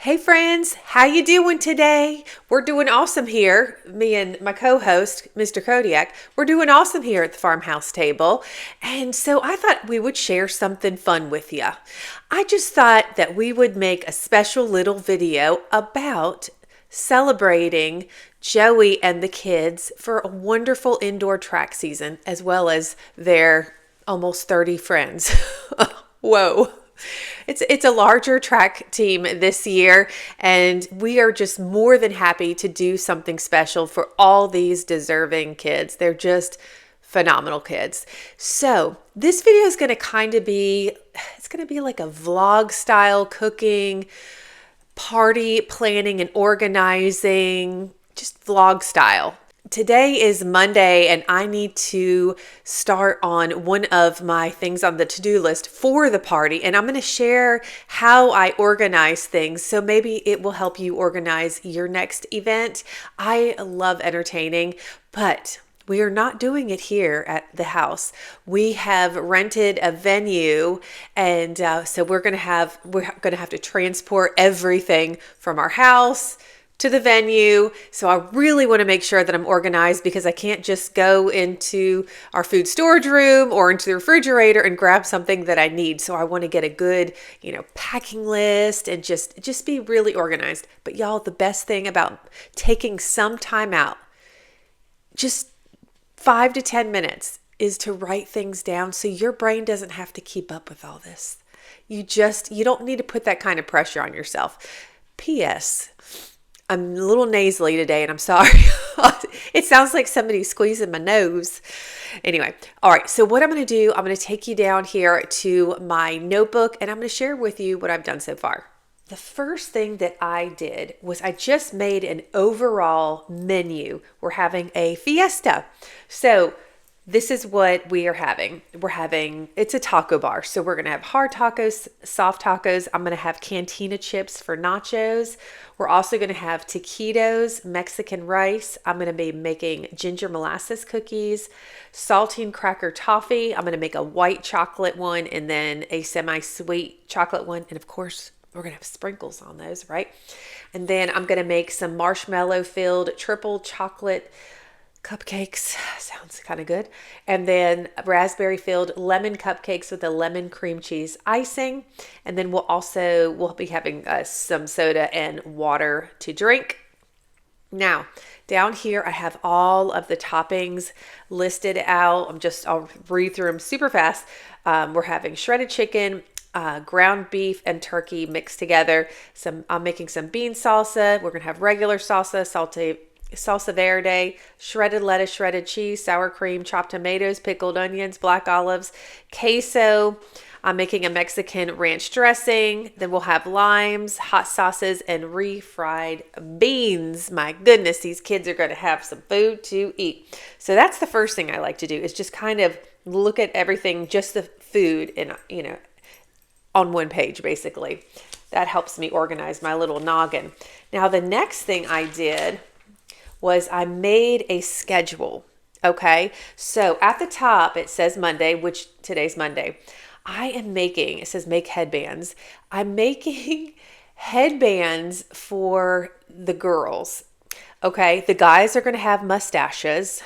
Hey friends, how you doing today? We're doing awesome here. Me and my co-host, Mr. Kodiak, we're doing awesome here at the Farmhouse Table. And so I thought we would share something fun with you. I just thought that we would make a special little video about celebrating Joey and the kids for a wonderful indoor track season, as well as their almost 30 friends. Whoa. It's a larger track team this year, and we are just more than happy to do something special for all these deserving kids. They're just phenomenal kids. So this video is going to it's going to be like a vlog style cooking, party planning and organizing, just vlog style. Today is Monday and I need to start on one of my things on the to-do list for the party, and I'm going to share how I organize things, so maybe it will help you organize your next event. I love entertaining, but we are not doing it here at the house. We have rented a venue, and so we're going to have to transport everything from our house to the venue. So I really want to make sure that I'm organized, because I can't just go into our food storage room or into the refrigerator and grab something that I need. So I want to get a good, packing list and just be really organized. But y'all, the best thing about taking some time out, just 5 to 10 minutes, is to write things down so your brain doesn't have to keep up with all this. You don't need to put that kind of pressure on yourself. P.S. I'm a little nasally today, and I'm sorry. It sounds like somebody's squeezing my nose. Anyway, all right. So what I'm going to do, I'm going to take you down here to my notebook, and I'm going to share with you what I've done so far. The first thing that I did was I just made an overall menu. We're having a fiesta. So this is what we are having. It's a taco bar. So we're going to have hard tacos, soft tacos. I'm going to have cantina chips for nachos. We're also going to have taquitos, Mexican rice. I'm going to be making ginger molasses cookies, saltine cracker toffee. I'm going to make a white chocolate one and then a semi-sweet chocolate one. And of course, we're going to have sprinkles on those, right? And then I'm going to make some marshmallow-filled triple chocolate cupcakes. Sounds kind of good. And then raspberry-filled lemon cupcakes with a lemon cream cheese icing. And then we'll be having some soda and water to drink. Now, down here, I have all of the toppings listed out. I'll read through them super fast. We're having shredded chicken, ground beef and turkey mixed together. I'm making some bean salsa. We're going to have regular salsa, salsa verde, shredded lettuce, shredded cheese, sour cream, chopped tomatoes, pickled onions, black olives, queso. I'm making a Mexican ranch dressing. Then we'll have limes, hot sauces, and refried beans. My goodness, these kids are going to have some food to eat. So that's the first thing I like to do, is just kind of look at everything, just the food, and on one page, basically. That helps me organize my little noggin. Now, the next thing I did was I made a schedule. Okay, so at the top it says Monday, which today's Monday. It says make headbands. I'm making headbands for the girls. Okay, the guys are going to have mustaches.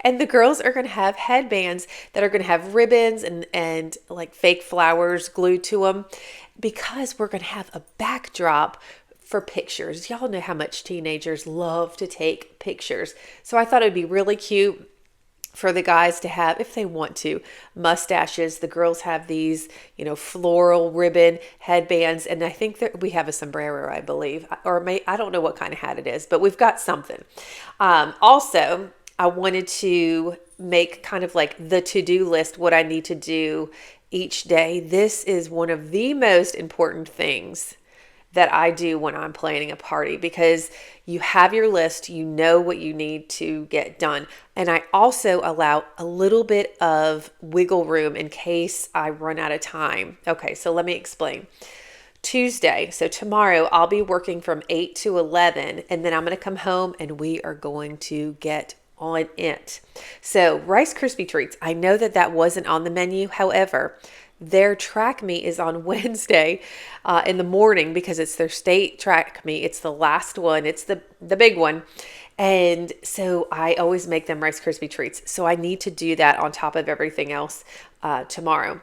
And the girls are going to have headbands that are going to have ribbons and like fake flowers glued to them, because we're going to have a backdrop for pictures. Y'all know how much teenagers love to take pictures. So I thought it would be really cute for the guys to have, if they want to, mustaches. The girls have these, floral ribbon headbands. And I think that we have a sombrero, I believe, I don't know what kind of hat it is, but we've got something. Also, I wanted to make kind of like the to-do list, what I need to do each day. This is one of the most important things that I do when I'm planning a party, because you have your list, you know what you need to get done. And I also allow a little bit of wiggle room in case I run out of time. Okay, so let me explain. Tuesday, so tomorrow, I'll be working from 8 to 11, and then I'm going to come home and we are going to get on it. So Rice Krispie treats, I know that wasn't on the menu. However, Their track meet is on Wednesday in the morning because it's their state track meet. It's the last one. It's the big one. And so I always make them Rice Krispie treats. So I need to do that on top of everything else tomorrow.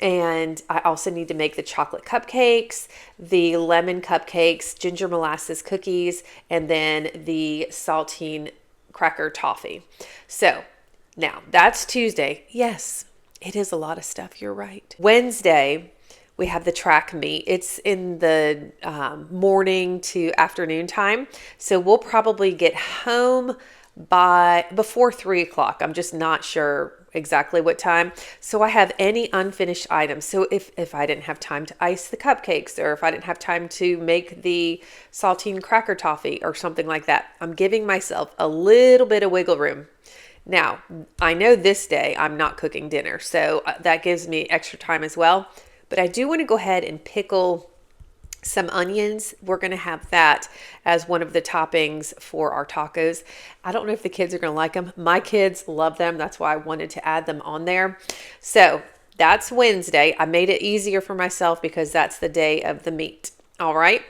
And I also need to make the chocolate cupcakes, the lemon cupcakes, ginger molasses cookies, and then the saltine cracker toffee. So now that's Tuesday. Yes, it is a lot of stuff. You're right. Wednesday, we have the track meet. It's in the morning to afternoon time. So we'll probably get home before 3 o'clock. I'm just not sure exactly what time. So I have any unfinished items. So if I didn't have time to ice the cupcakes, or if I didn't have time to make the saltine cracker toffee or something like that, I'm giving myself a little bit of wiggle room. Now, I know this day I'm not cooking dinner, so that gives me extra time as well. But I do want to go ahead and pickle some onions. We're going to have that as one of the toppings for our tacos. I don't know if the kids are going to like them. My kids love them. That's why I wanted to add them on there. So that's Wednesday. I made it easier for myself because that's the day of the meat. All right,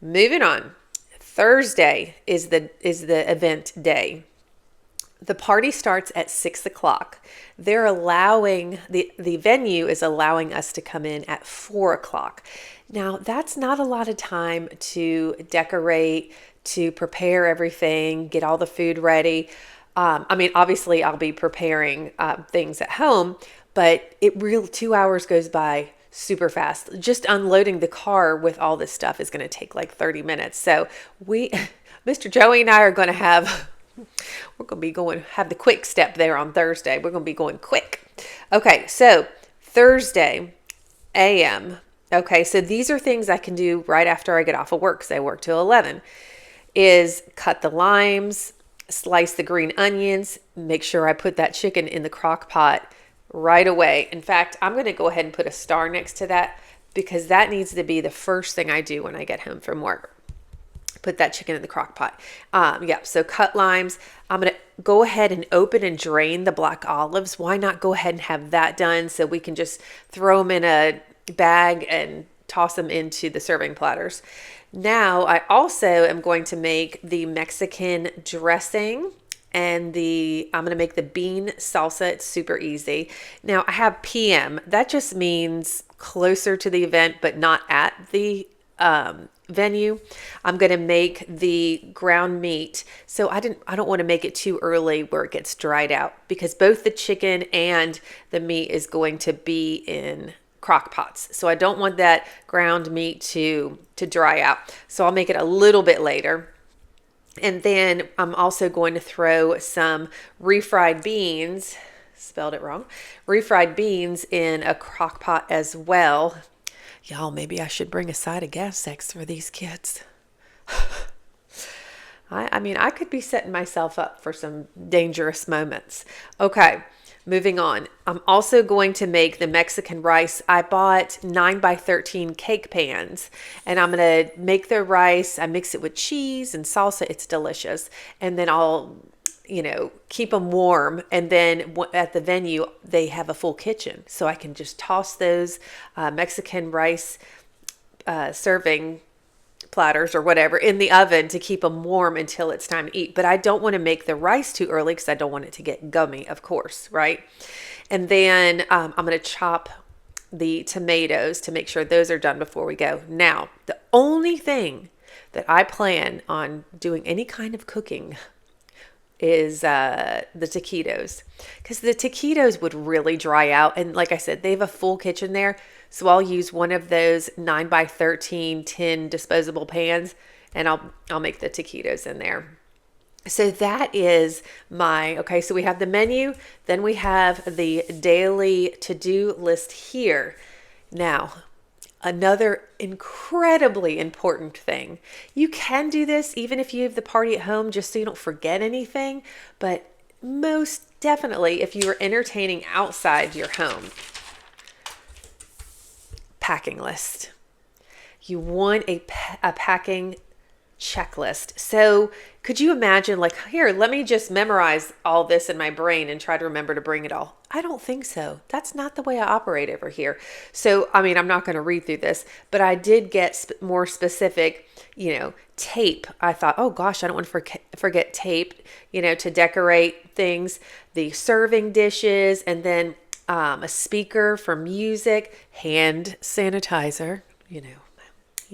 moving on. Thursday is the event day. The party starts at 6 o'clock. They're allowing, the venue is allowing us to come in at 4 o'clock. Now, that's not a lot of time to decorate, to prepare everything, get all the food ready. Obviously, I'll be preparing things at home, but 2 hours goes by super fast. Just unloading the car with all this stuff is going to take like 30 minutes. So Mr. Joey and I are going to have... We're going to have the quick step there on Thursday. We're going to be going quick. Okay, so Thursday a.m. Okay, so these are things I can do right after I get off of work because I work till 11. Is cut the limes, slice the green onions, make sure I put that chicken in the crock pot right away. In fact, I'm going to go ahead and put a star next to that because that needs to be the first thing I do when I get home from work. Put that chicken in the crock pot. So cut limes. I'm going to go ahead and open and drain the black olives. Why not go ahead and have that done so we can just throw them in a bag and toss them into the serving platters. Now, I also am going to make the Mexican dressing and I'm going to make the bean salsa. It's super easy. Now, I have PM. That just means closer to the event, but not at the venue. I'm going to make the ground meat. So I don't want to make it too early where it gets dried out because both the chicken and the meat is going to be in crock pots. So I don't want that ground meat to dry out. So I'll make it a little bit later. And then I'm also going to throw some refried beans, spelled it wrong, refried beans in a crock pot as well. Y'all, maybe I should bring a side of gas sex for these kids. I could be setting myself up for some dangerous moments. Okay, moving on. I'm also going to make the Mexican rice. I bought 9x13 cake pans, and I'm going to make the rice. I mix it with cheese and salsa. It's delicious. And then I'll keep them warm. And then at the venue, they have a full kitchen. So I can just toss those Mexican rice serving platters or whatever in the oven to keep them warm until it's time to eat. But I don't want to make the rice too early because I don't want it to get gummy, of course, right? And then I'm going to chop the tomatoes to make sure those are done before we go. Now, the only thing that I plan on doing any kind of cooking is the taquitos, because the taquitos would really dry out. And like I said, they have a full kitchen there. So I'll use one of those 9x13 tin disposable pans and I'll make the taquitos in there. So that is okay, so we have the menu, then we have the daily to-do list here. Now, another incredibly important thing. You can do this even if you have the party at home, just so you don't forget anything. But most definitely, if you are entertaining outside your home, packing list. You want a packing checklist. So could you imagine, like, here, let me just memorize all this in my brain and try to remember to bring it all? I don't think so. That's not the way I operate over here. So, I mean, I'm not going to read through this, but I did get more specific, tape. I thought, oh gosh, I don't want to forget tape, to decorate things, the serving dishes, and then a speaker for music, hand sanitizer,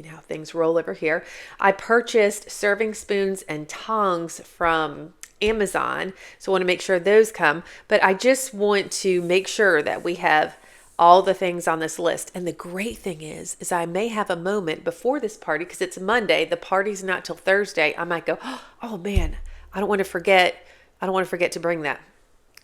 how things roll over here. I purchased serving spoons and tongs from Amazon, so I want to make sure those come. But I just want to make sure that we have all the things on this list. And the great thing is I may have a moment before this party, because it's Monday. The party's not till Thursday. I might go, oh man, I don't want to forget to bring that.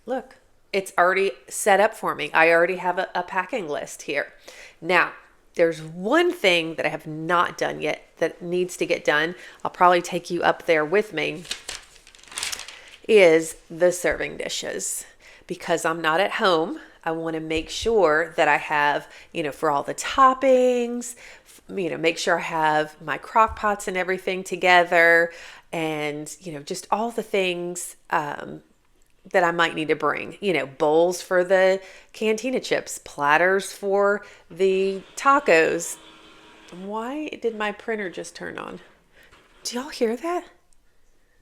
Look, it's already set up for me. I already have a packing list here. Now, there's one thing that I have not done yet that needs to get done. I'll probably take you up there with me, is the serving dishes. Because I'm not at home, I want to make sure that I have, for all the toppings, make sure I have my crock pots and everything together, and, just all the things that I might need to bring, bowls for the cantina chips, platters for the tacos. Why did my printer just turn on? Do y'all hear that?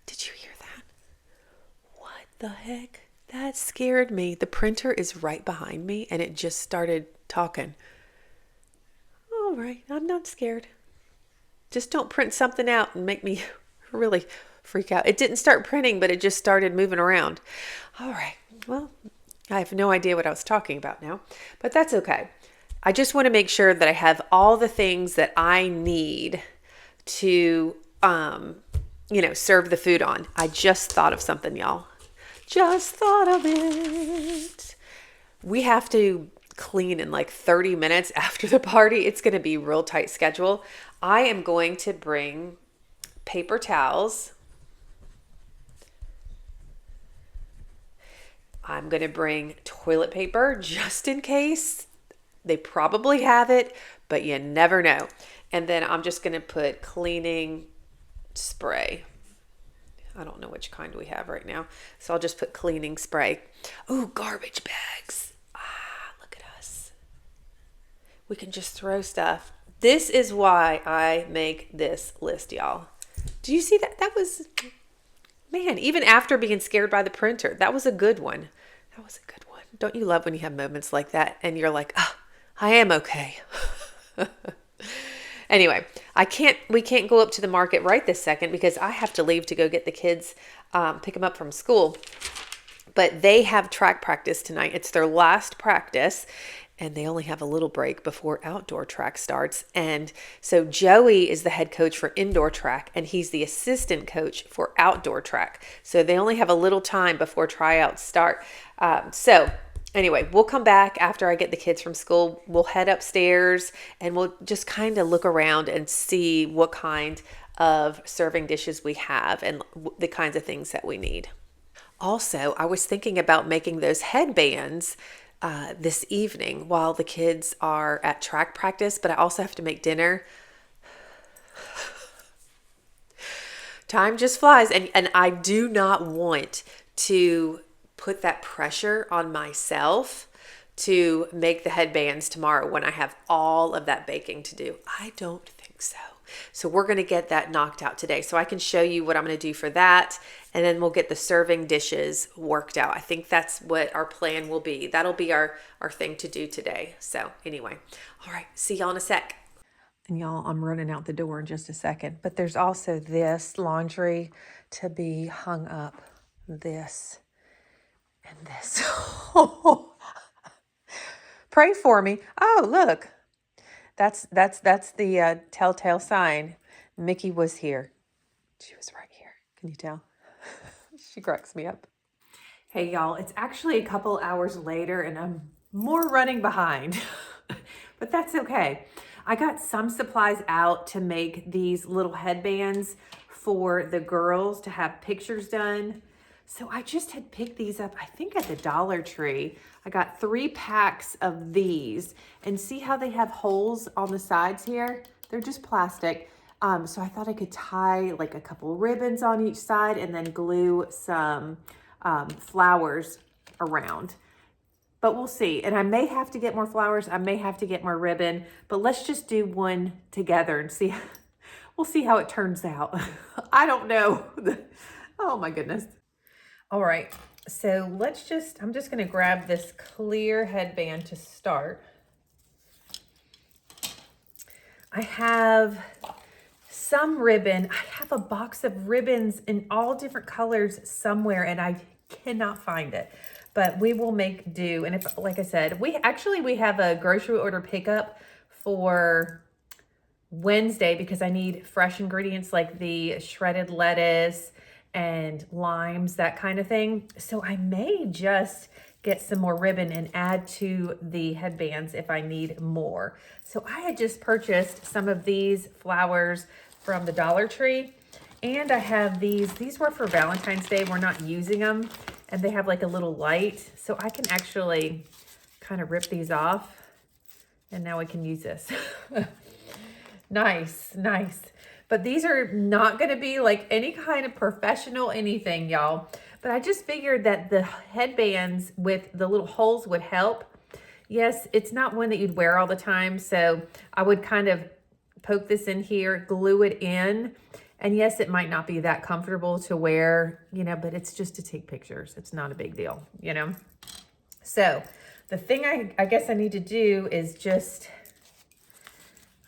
Did you hear that? What the heck? That scared me. The printer is right behind me and it just started talking. All right, I'm not scared. Just don't print something out and make me really freak out. It didn't start printing, but it just started moving around. All right. Well, I have no idea what I was talking about now, but that's okay. I just want to make sure that I have all the things that I need to, serve the food on. I just thought of something, y'all. Just thought of it. We have to clean in like 30 minutes after the party. It's going to be a real tight schedule. I am going to bring paper towels. I'm going to bring toilet paper just in case. They probably have it, but you never know. And then I'm just going to put cleaning spray. I don't know which kind we have right now. So I'll just put cleaning spray. Ooh, garbage bags. Look at us. We can just throw stuff. This is why I make this list, y'all. Do you see that? That was, man, even after being scared by the printer, that was a good one. That was a good one. Don't you love when you have moments like that and you're like, I am okay. Anyway, we can't go up to the market right this second because I have to leave to go get the kids, pick them up from school. But they have track practice tonight. It's their last practice. And they only have a little break before outdoor track starts. And so Joey is the head coach for indoor track, and he's the assistant coach for outdoor track. So they only have a little time before tryouts start. So anyway, we'll come back after I get the kids from school. We'll head upstairs, and we'll just kind of look around and see what kind of serving dishes we have and the kinds of things that we need. Also, I was thinking about making those headbands this evening while the kids are at track practice, but I also have to make dinner. Time just flies, and I do not want to put that pressure on myself to make the headbands tomorrow when I have all of that baking to do. I don't think so. So we're going to get that knocked out today. So I can show you what I'm going to do for that. And then we'll get the serving dishes worked out. I think that's what our plan will be. That'll be our thing to do today. So anyway, all right, see y'all in a sec. And y'all, I'm running out the door in just a second. But there's also this laundry to be hung up. This and this. Pray for me. Oh, look. That's the telltale sign. Mickey was here. She was right here. Can you tell? She cracks me up. Hey, y'all. It's actually a couple hours later, and I'm more running behind. But that's okay. I got some supplies out to make these little headbands for the girls to have pictures done. So I just had picked these up, I think at the Dollar Tree. I got 3 packs of these, and see how they have holes on the sides here? They're just plastic. So I thought I could tie like a couple ribbons on each side and then glue some flowers around. But we'll see. And I may have to get more flowers. I may have to get more ribbon. But let's just do one together and see. We'll see how it turns out. I don't know. Oh my goodness. All right. So I'm just going to grab this clear headband to start. I have some ribbon. I have a box of ribbons in all different colors somewhere and I cannot find it. But we will make do. And if, like I said, we have a grocery order pickup for Wednesday because I need fresh ingredients like the shredded lettuce and limes, that kind of thing. So I may just get some more ribbon and add to the headbands if I need more. So I had just purchased some of these flowers from the Dollar Tree. And I have these were for Valentine's Day. We're not using them. And they have like a little light. So I can actually kind of rip these off. And now we can use this. Nice, nice. But these are not going to be like any kind of professional anything, y'all. But I just figured that the headbands with the little holes would help. Yes, it's not one that you'd wear all the time. So I would kind of poke this in here, glue it in. And yes, it might not be that comfortable to wear, you know, but it's just to take pictures. It's not a big deal, you know. So the thing I guess I need to do is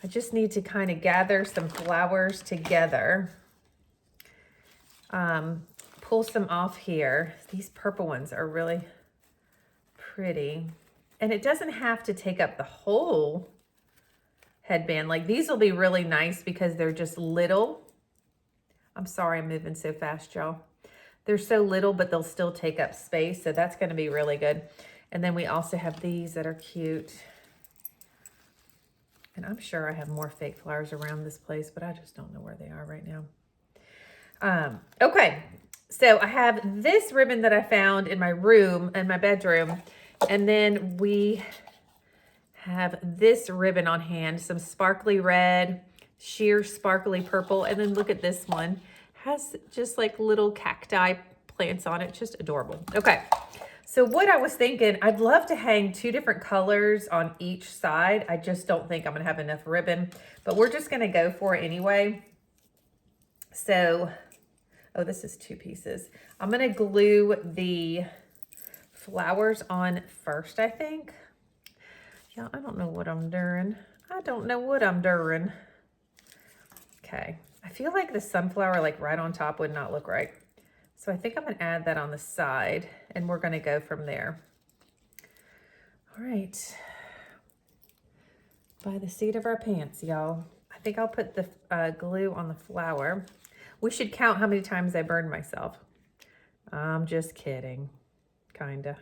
I just need to kind of gather some flowers together. Pull some off here. These purple ones are really pretty. And it doesn't have to take up the whole headband. Like these will be really nice because they're just little. I'm sorry I'm moving so fast, y'all. They're so little, but they'll still take up space. So that's going to be really good. And then we also have these that are cute. And I'm sure I have more fake flowers around this place, but I just don't know where they are right now. Okay, so I have this ribbon that I found in my room, in my bedroom. And then we have this ribbon on hand, some sparkly red, sheer sparkly purple. And then look at this one. Has just like little cacti plants on it. Just adorable. Okay. So what I was thinking, I'd love to hang 2 different colors on each side. I just don't think I'm going to have enough ribbon, but we're just going to go for it anyway. So, oh, this is 2 pieces. I'm going to glue the flowers on first, I think. Yeah, I don't know what I'm doing. I don't know what I'm doing. Okay. I feel like the sunflower like right on top would not look right. So I think I'm going to add that on the side and we're going to go from there. All right. By the seat of our pants, y'all. I think I'll put the glue on the flower. We should count how many times I burned myself. I'm just kidding. Kinda.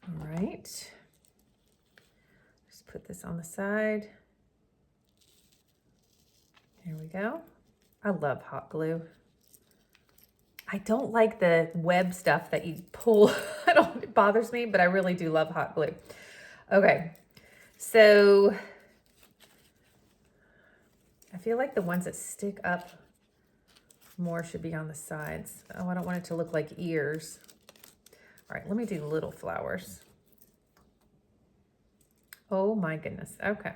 All right. Just put this on the side. There we go. I love hot glue. I don't like the web stuff that you pull. It bothers me, but I really do love hot glue. Okay, so I feel like the ones that stick up more should be on the sides. Oh, I don't want it to look like ears. All right, let me do little flowers. Oh my goodness, okay.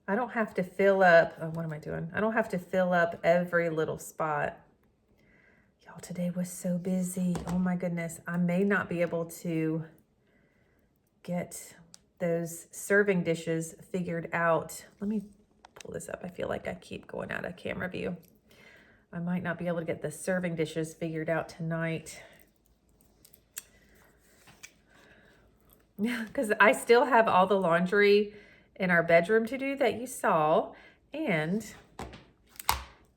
I don't have to fill up, oh, what am I doing? I don't have to fill up every little spot. Y'all, today was so busy. Oh my goodness. I may not be able to get those serving dishes figured out. Let me pull this up. I feel like I keep going out of camera view. I might not be able to get the serving dishes figured out tonight. Because I still have all the laundry in our bedroom to do that you saw, and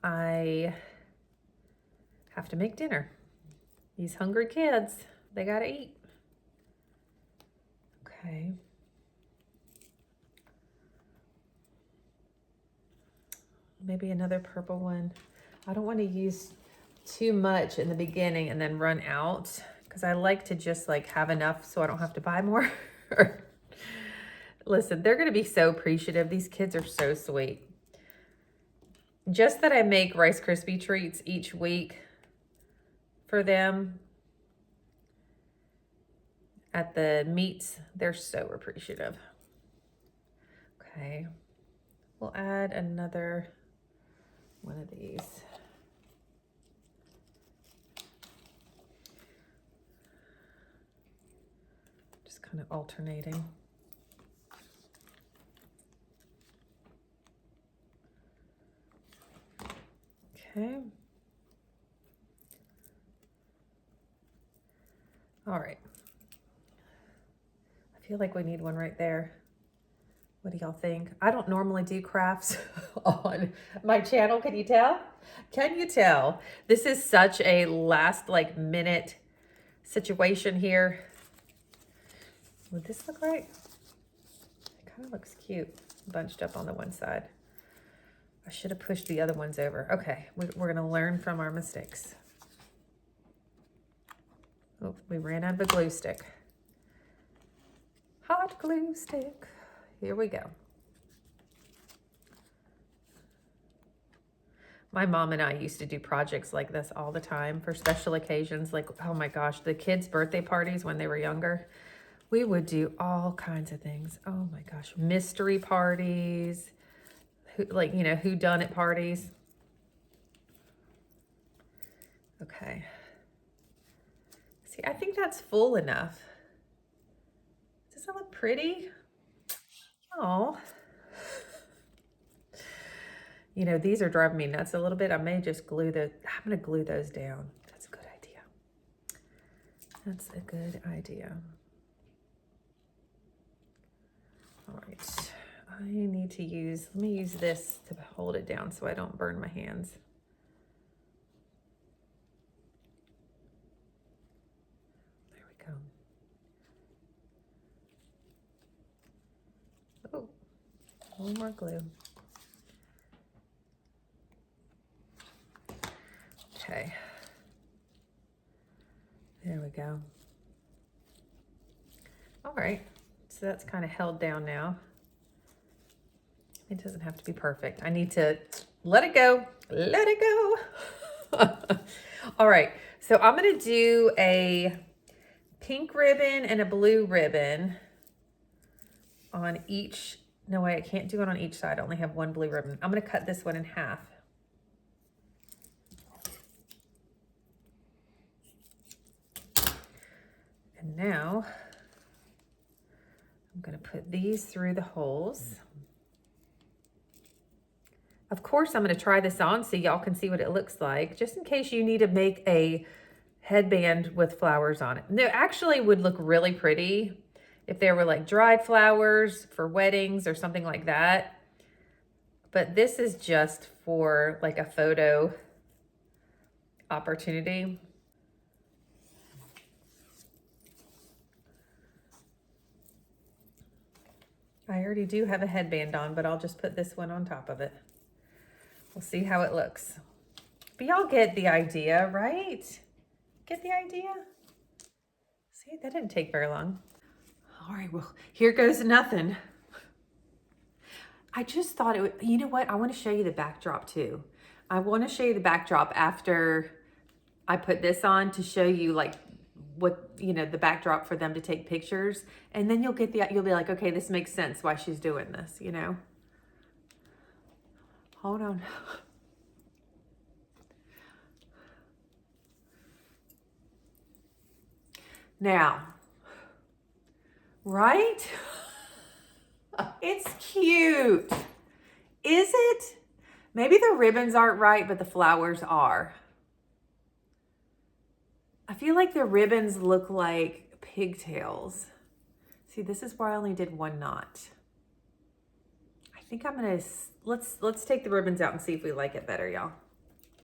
I have to make dinner. These hungry kids, they gotta eat. Okay. Maybe another purple one. I don't want to use too much in the beginning and then run out, because I like to just like have enough so I don't have to buy more. Listen, they're going to be so appreciative. These kids are so sweet. Just that I make Rice Krispie treats each week for them at the meets, they're so appreciative. Okay, we'll add another one of these. Just kind of alternating. Okay. All right. I feel like we need one right there. What do y'all think? I don't normally do crafts on my channel. Can you tell? Can you tell? This is such a last minute situation here. Would this look right? It kind of looks cute, bunched up on the one side. I should have pushed the other ones over. Okay, we're gonna learn from our mistakes. Oh, we ran out of a glue stick. Hot glue stick. Here we go. My mom and I used to do projects like this all the time for special occasions. Like, oh my gosh, the kids' birthday parties when they were younger. We would do all kinds of things. Oh my gosh, mystery parties, whodunit parties. Okay. See, I think that's full enough. Does that look pretty? Oh. These are driving me nuts a little bit. I may just I'm gonna glue those down. That's a good idea. That's a good idea. All right, let me use this to hold it down so I don't burn my hands. There we go. Oh, a little more glue. Okay. There we go. All right. So that's kind of held down now. It doesn't have to be perfect. I need to let it go. Let it go. All right. So I'm going to do a pink ribbon and a blue ribbon on each. No way, I can't do it on each side. I only have one blue ribbon. I'm going to cut this one in half. And now I'm going to put these through the holes. Of course, I'm going to try this on so y'all can see what it looks like, just in case you need to make a headband with flowers on it. No, actually would look really pretty if there were like dried flowers for weddings or something like that. But this is just for like a photo opportunity. I already do have a headband on, but I'll just put this one on top of it. We'll see how it looks. But y'all get the idea, right? Get the idea? See, that didn't take very long. All right, well, here goes nothing. I just thought it would, you know what? I want to show you the backdrop too. I want to show you the backdrop after I put this on to show you like what, the backdrop for them to take pictures. And then you'll be like, okay, this makes sense why she's doing this, Hold on. Now, right? It's cute. Is it? Maybe the ribbons aren't right, but the flowers are. I feel like the ribbons look like pigtails. See, this is where I only did one knot. I think I'm gonna, let's take the ribbons out and see if we like it better, y'all.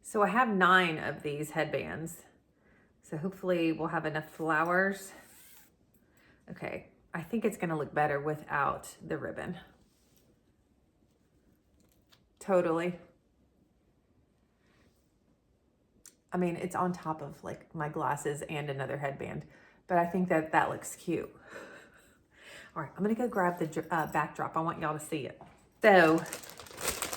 So I have 9 of these headbands. So hopefully we'll have enough flowers. Okay, I think it's gonna look better without the ribbon. Totally. I mean, it's on top of like my glasses and another headband, but I think that looks cute. All right, I'm gonna go grab the backdrop. I want y'all to see it. So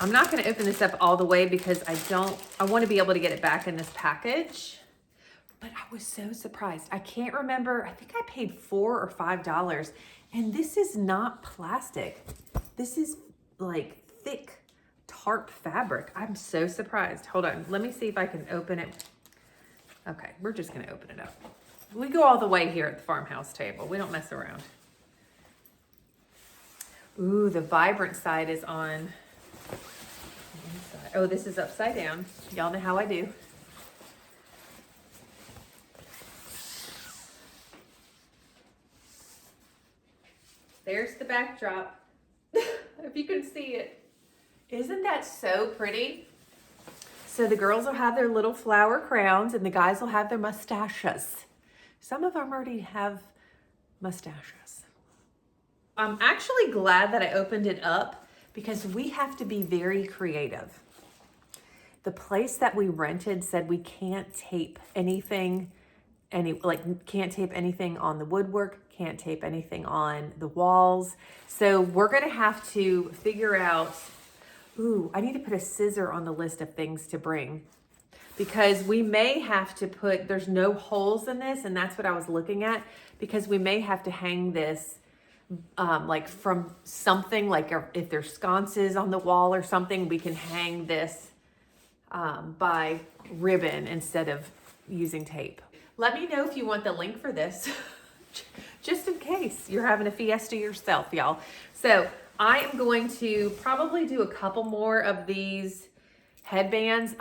I'm not gonna open this up all the way because I wanna be able to get it back in this package. But I was so surprised. I can't remember, I think I paid $4 or $5. And this is not plastic. This is like thick tarp fabric. I'm so surprised. Hold on, let me see if I can open it. Okay, we're just gonna open it up. We go all the way here at the Farmhouse Table. We don't mess around. Ooh, the vibrant side is on the inside. Oh, this is upside down. Y'all know how I do. There's the backdrop. If you can see it. Isn't that so pretty? So the girls will have their little flower crowns and the guys will have their mustaches. Some of them already have mustaches. I'm actually glad that I opened it up because we have to be very creative. The place that we rented said we can't tape anything, can't tape anything on the woodwork, can't tape anything on the walls. So we're gonna have to figure out, ooh, I need to put a scissor on the list of things to bring because we may have to put, there's no holes in this, and that's what I was looking at, because we may have to hang this like from something, like if there's sconces on the wall or something, we can hang this by ribbon instead of using tape. Let me know if you want the link for this, just in case you're having a fiesta yourself, y'all. So I am going to probably do a couple more of these headbands.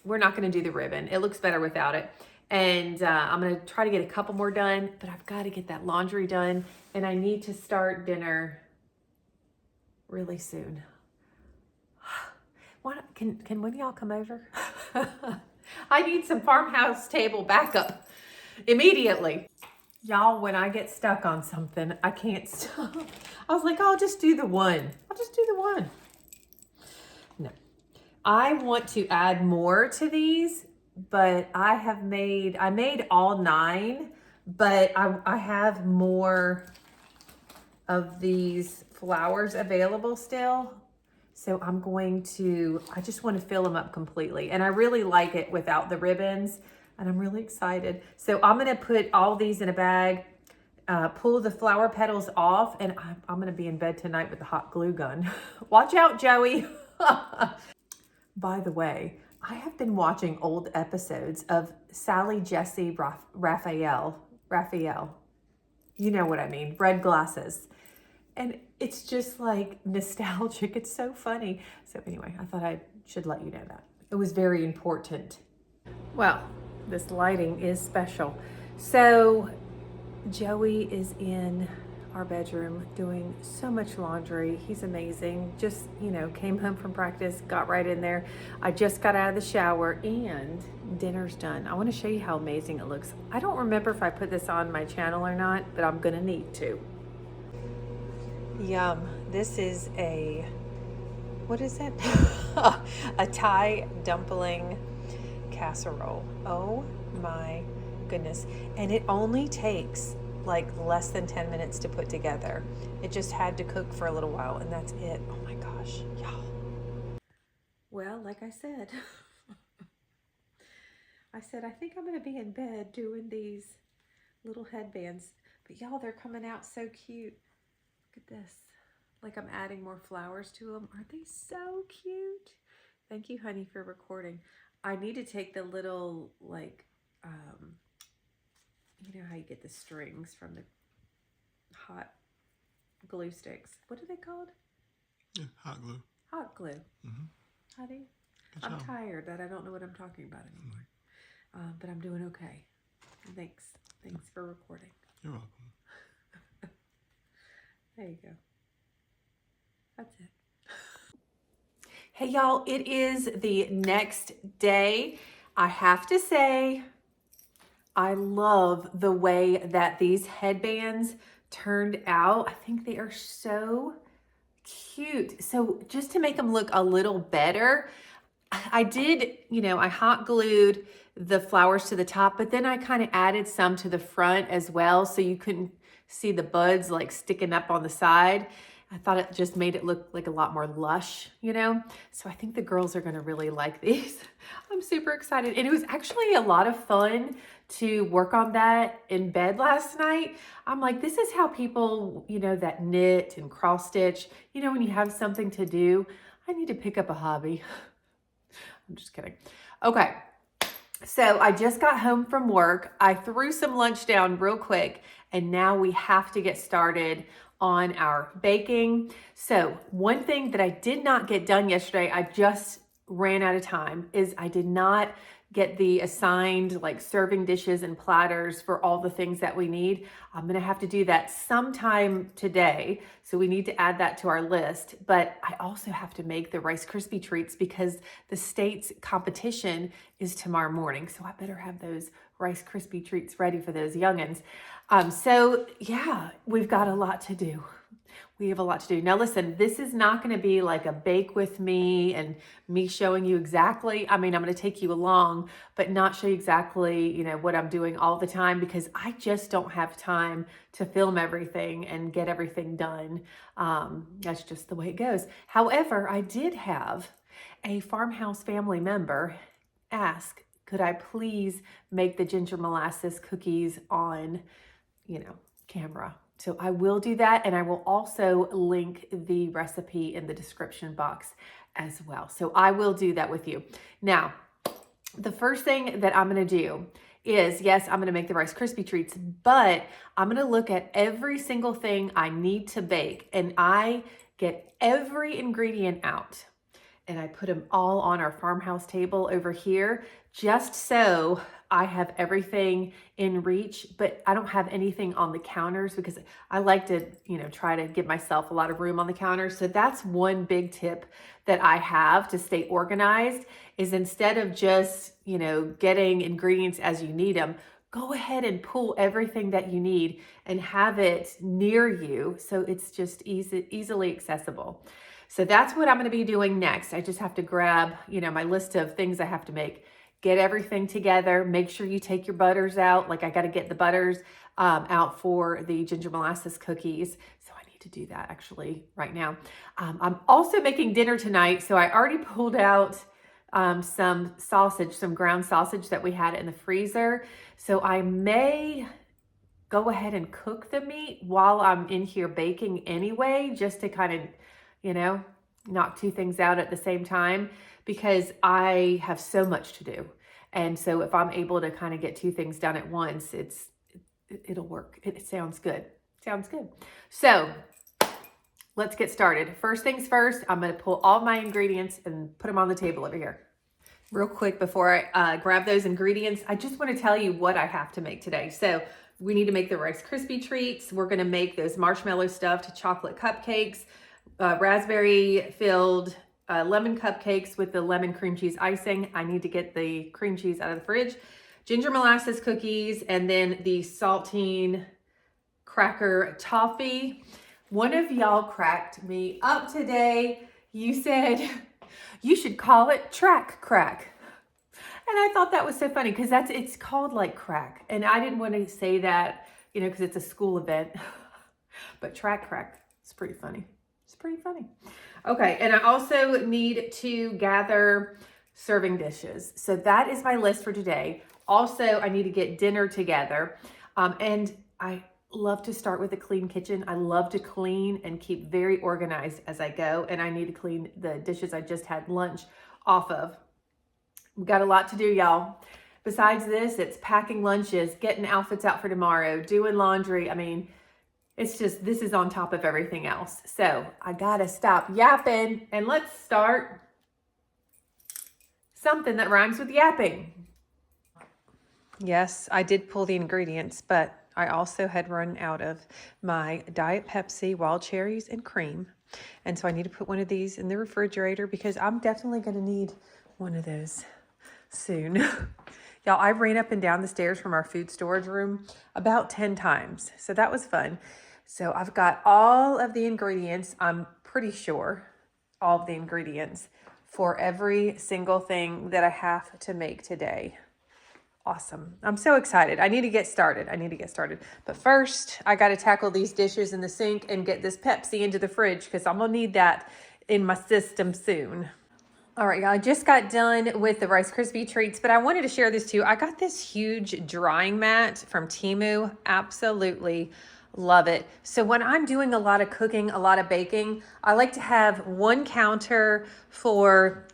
We're not gonna do the ribbon. It looks better without it. And I'm gonna try to get a couple more done, but I've gotta get that laundry done and I need to start dinner really soon. Can one of y'all come over? I need some Farmhouse Table backup immediately. Y'all, when I get stuck on something, I can't stop. I was like, I'll just do the one. I'll just do the one. No, I want to add more to these, but I made all 9, but I have more of these flowers available still. So I just want to fill them up completely. And I really like it without the ribbons and I'm really excited. So I'm going to put all these in a bag, pull the flower petals off, and I'm going to be in bed tonight with the hot glue gun. Watch out, Joey. By the way, I have been watching old episodes of Sally Jesse Rafael. You know what I mean, red glasses. And it's just like nostalgic. It's so funny. So anyway, I thought I should let you know that. It was very important. Well, this lighting is special. So Joey is in our bedroom doing so much laundry. He's amazing. Just, came home from practice, got right in there. I just got out of the shower and dinner's done. I want to show you how amazing it looks. I don't remember if I put this on my channel or not, but I'm gonna need to. Yum. This is what is it? A Thai dumpling casserole. Oh my goodness. And it only takes like less than 10 minutes to put together. It just had to cook for a little while and that's it. Oh my gosh, y'all. Well, like I said, I think I'm gonna be in bed doing these little headbands, but y'all, they're coming out so cute. Look at this. Like I'm adding more flowers to them. Aren't they so cute? Thank you, honey, for recording. I need to take the little, you know how you get the strings from the hot glue sticks. What are they called? Yeah, hot glue. Hot glue. Mm-hmm. Honey, I'm tired that I don't know what I'm talking about anymore. But I'm doing okay. Thanks for recording. You're welcome. There you go. That's it. Hey y'all, it is the next day. I have to say, I love the way that these headbands turned out. I think they are so cute. So just to make them look a little better, I did, I hot glued the flowers to the top, but then I kind of added some to the front as well. So you couldn't see the buds like sticking up on the side. I thought it just made it look like a lot more lush, you know? So I think the girls are gonna really like these. I'm super excited. And it was actually a lot of fun to work on that in bed last night. I'm like, this is how people, you know, that knit and cross stitch, you know, when you have something to do, I need to pick up a hobby. I'm just kidding. Okay. So I just got home from work. I threw some lunch down real quick, and now we have to get started on our baking. So one thing that I did not get done yesterday, I just ran out of time, is I did not get the assigned like serving dishes and platters for all the things that we need. I'm gonna have to do that sometime today. So we need to add that to our list. But I also have to make the Rice Krispie treats because the state's competition is tomorrow morning. So I better have those Rice Krispie treats ready for those youngins. So yeah, we've got a lot to do. We have a lot to do. Now listen, this is not going to be like a bake with me and me showing you exactly, I mean, I'm going to take you along, but not show you exactly, you know, what I'm doing all the time because I just don't have time to film everything and get everything done. That's just the way it goes. However, I did have a Farmhouse family member ask, could I please make the ginger molasses cookies on, you know, camera? So I will do that, and I will also link the recipe in the description box as well. So I will do that with you. Now, the first thing that I'm going to do is, yes, I'm going to make the Rice Krispie treats, but I'm going to look at every single thing I need to bake, and I get every ingredient out. And I put them all on our farmhouse table over here, just so I have everything in reach, but I don't have anything on the counters because I like to, you know, try to give myself a lot of room on the counters. So that's one big tip that I have to stay organized is instead of just, you know, getting ingredients as you need them, go ahead and pull everything that you need and have it near you so it's just easily accessible. So that's what I'm going to be doing next. I just have to grab, you know, my list of things I have to make, get everything together, make sure you take your butters out. Like I got to get the butters out for the ginger molasses cookies. So I need to do that actually right now. I'm also making dinner tonight. So I already pulled out some sausage, some ground sausage that we had in the freezer. So I may go ahead and cook the meat while I'm in here baking anyway, just to kind of, you know, knock two things out at the same time because I have so much to do. And so if I'm able to kind of get two things done at once, it'll work. It sounds good. Sounds good. So let's get started. First things first, I'm going to pull all my ingredients and put them on the table over here. Real quick before I grab those ingredients, I just want to tell you what I have to make today. So we need to make the Rice Krispie treats. We're going to make those marshmallow stuffed chocolate cupcakes, raspberry filled lemon cupcakes with the lemon cream cheese icing. I need to get the cream cheese out of the fridge. Ginger molasses cookies, and then the saltine cracker toffee. One of y'all cracked me up today. You said you should call it track crack. And I thought that was so funny because it's called like crack. And I didn't want to say that, you know, because it's a school event. But track crack, it's pretty funny. It's pretty funny. Okay, and I also need to gather serving dishes. So that is my list for today. Also, I need to get dinner together. And I love to start with a clean kitchen. I love to clean and keep very organized as I go. And I need to clean the dishes I just had lunch off of. We've got a lot to do, y'all. Besides this, it's packing lunches, getting outfits out for tomorrow, doing laundry. I mean, it's just, this is on top of everything else. So I gotta stop yapping and let's start something that rhymes with yapping. Yes, I did pull the ingredients, but I also had run out of my Diet Pepsi, wild cherries, and cream. And so I need to put one of these in the refrigerator because I'm definitely gonna need one of those soon. Y'all, I ran up and down the stairs from our food storage room about 10 times. So that was fun. So I've got all of the ingredients, I'm pretty sure, all of the ingredients for every single thing that I have to make today. Awesome. I'm so excited. I need to get started. But first, I got to tackle these dishes in the sink and get this Pepsi into the fridge because I'm going to need that in my system soon. All right, y'all, I just got done with the Rice Krispie treats, but I wanted to share this too. I got this huge drying mat from Temu. Absolutely love it. So when I'm doing a lot of cooking, a lot of baking, I like to have one counter for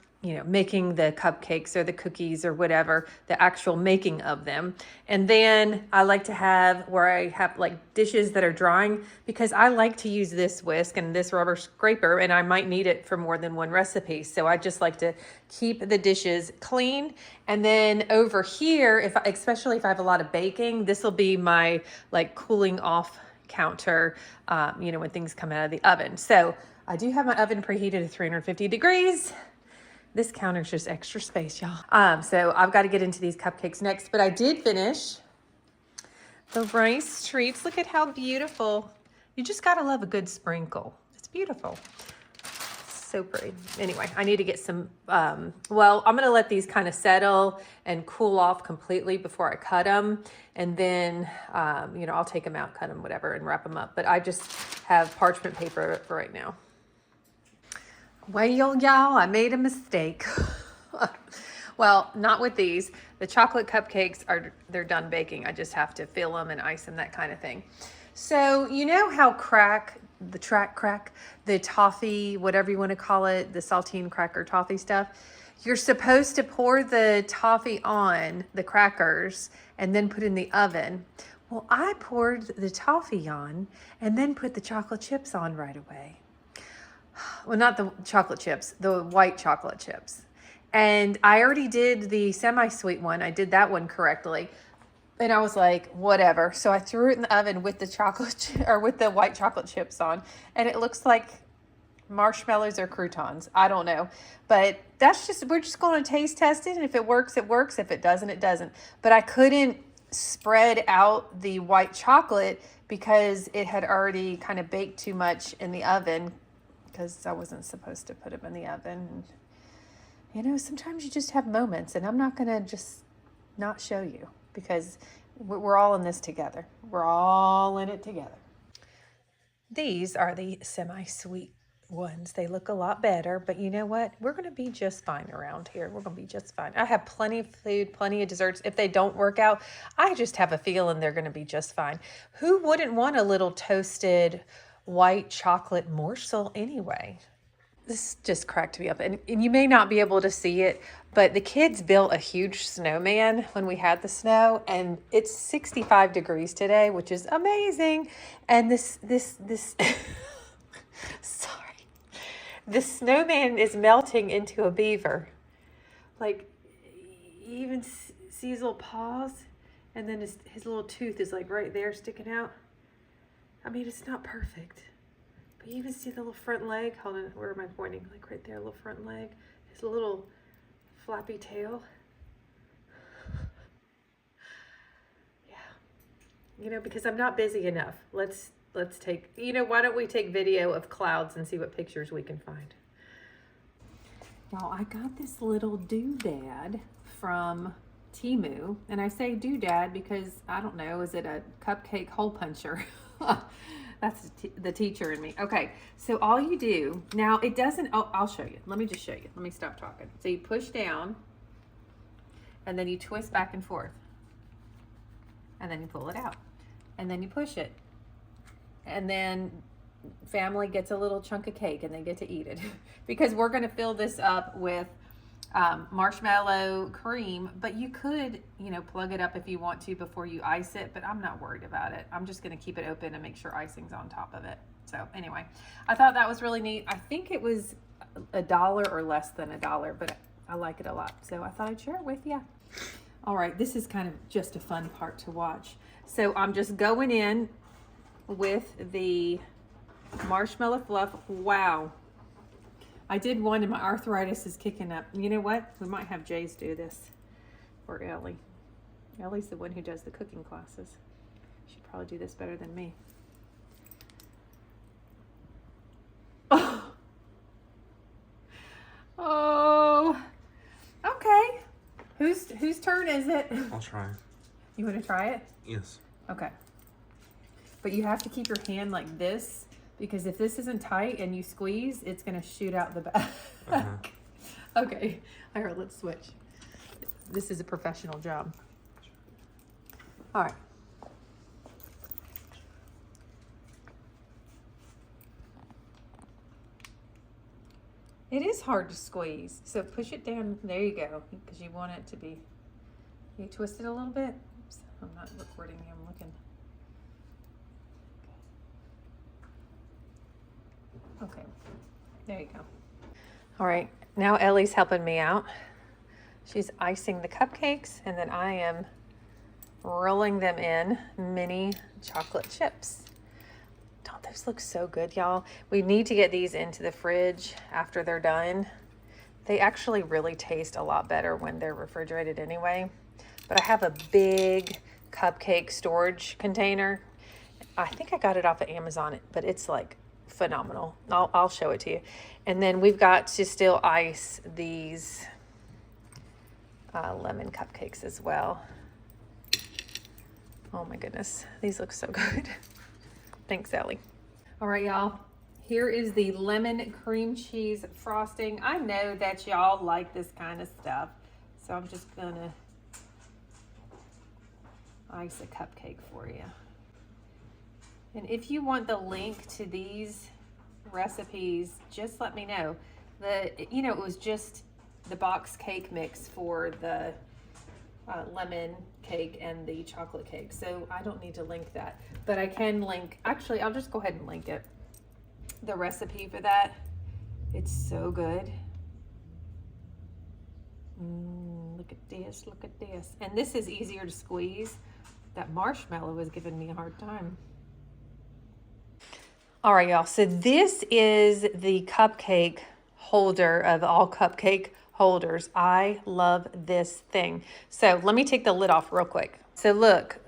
making the cupcakes or the cookies or whatever, the actual making of them. And then I like to have where I have like dishes that are drying because I like to use this whisk and this rubber scraper and I might need it for more than one recipe. So I just like to keep the dishes clean. And then over here, especially if I have a lot of baking, this will be my like cooling off counter, when things come out of the oven. So I do have my oven preheated at 350 degrees. This counter's just extra space, y'all. So I've got to get into these cupcakes next, but I did finish the rice treats. Look at how beautiful. You just got to love a good sprinkle. It's beautiful. So pretty. Anyway, I need to get some, I'm going to let these kind of settle and cool off completely before I cut them. And then, I'll take them out, cut them, whatever, and wrap them up. But I just have parchment paper for right now. Well, y'all, I made a mistake. Well, not with these. The chocolate cupcakes they're done baking. I just have to fill them and ice them, that kind of thing. So you know how the toffee, whatever you want to call it, the saltine cracker toffee stuff, you're supposed to pour the toffee on the crackers and then put in the oven. Well, I poured the toffee on and then put the chocolate chips on right away. Well, not the chocolate chips, the white chocolate chips. And I already did the semi-sweet one. I did that one correctly. And I was like, whatever. So I threw it in the oven with the with the white chocolate chips on. And it looks like marshmallows or croutons. I don't know. But we're just going to taste test it. And if it works, it works. If it doesn't, it doesn't. But I couldn't spread out the white chocolate because it had already kind of baked too much in the oven, because I wasn't supposed to put them in the oven. And, sometimes you just have moments, and I'm not going to just not show you because we're all in this together. We're all in it together. These are the semi-sweet ones. They look a lot better, but you know what? We're going to be just fine around here. We're going to be just fine. I have plenty of food, plenty of desserts. If they don't work out, I just have a feeling they're going to be just fine. Who wouldn't want a little toasted white chocolate morsel anyway? This just cracked me up. And you may not be able to see it, but the kids built a huge snowman when we had the snow, and it's 65 degrees today, which is amazing. And this sorry, the snowman is melting into a beaver. Like, you even see his little paws, and then his little tooth is like right there sticking out. I mean, it's not perfect, but you even see the little front leg. Hold on, where am I pointing? Like right there, little front leg. His little flappy tail. Yeah. Because I'm not busy enough. Let's take, why don't we take video of clouds and see what pictures we can find. Now, I got this little doodad from Temu, and I say doodad because I don't know, is it a cupcake hole puncher? That's the teacher in me. Okay, so all you do, now it doesn't, I'll show you. Let me just show you. Let me stop talking. So you push down, and then you twist back and forth. And then you pull it out. And then you push it. And then family gets a little chunk of cake and they get to eat it. Because we're going to fill this up with marshmallow cream, but you could, plug it up if you want to before you ice it, but I'm not worried about it. I'm just going to keep it open and make sure icing's on top of it. So anyway, I thought that was really neat. I think it was $1 or less than $1, but I like it a lot. So I thought I'd share it with you. All right, this is kind of just a fun part to watch. So I'm just going in with the marshmallow fluff. Wow. I did one and my arthritis is kicking up. You know what? We might have Jays do this. Or Ellie. Ellie's the one who does the cooking classes. She'd probably do this better than me. Oh. Okay. Whose turn is it? I'll try. You want to try it? Yes. Okay. But you have to keep your hand like this, because if this isn't tight and you squeeze, it's going to shoot out the back. Okay. All right, let's switch. This is a professional job. All right. It is hard to squeeze. So push it down. There you go. Because you want it to be. You twist it a little bit. Oops, I'm not recording you. I'm looking. Okay. There you go. All right. Now Ellie's helping me out. She's icing the cupcakes, and then I am rolling them in mini chocolate chips. Don't those look so good, y'all? We need to get these into the fridge after they're done. They actually really taste a lot better when they're refrigerated anyway. But I have a big cupcake storage container. I think I got it off of Amazon, but it's like phenomenal. I'll show it to you. And then we've got to still ice these lemon cupcakes as well. Oh my goodness, these look so good. Thanks, Ellie. All right, y'all. Here is the lemon cream cheese frosting. I know that y'all like this kind of stuff, so I'm just gonna ice a cupcake for you. And if you want the link to these recipes, just let me know. It was just the box cake mix for the lemon cake and the chocolate cake, so I don't need to link that, but I can link. Actually, I'll just go ahead and link it. The recipe for that. It's so good. Look at this, look at this. And this is easier to squeeze. That marshmallow is giving me a hard time. All right, y'all. So this is the cupcake holder of all cupcake holders. I love this thing. So let me take the lid off real quick. So look,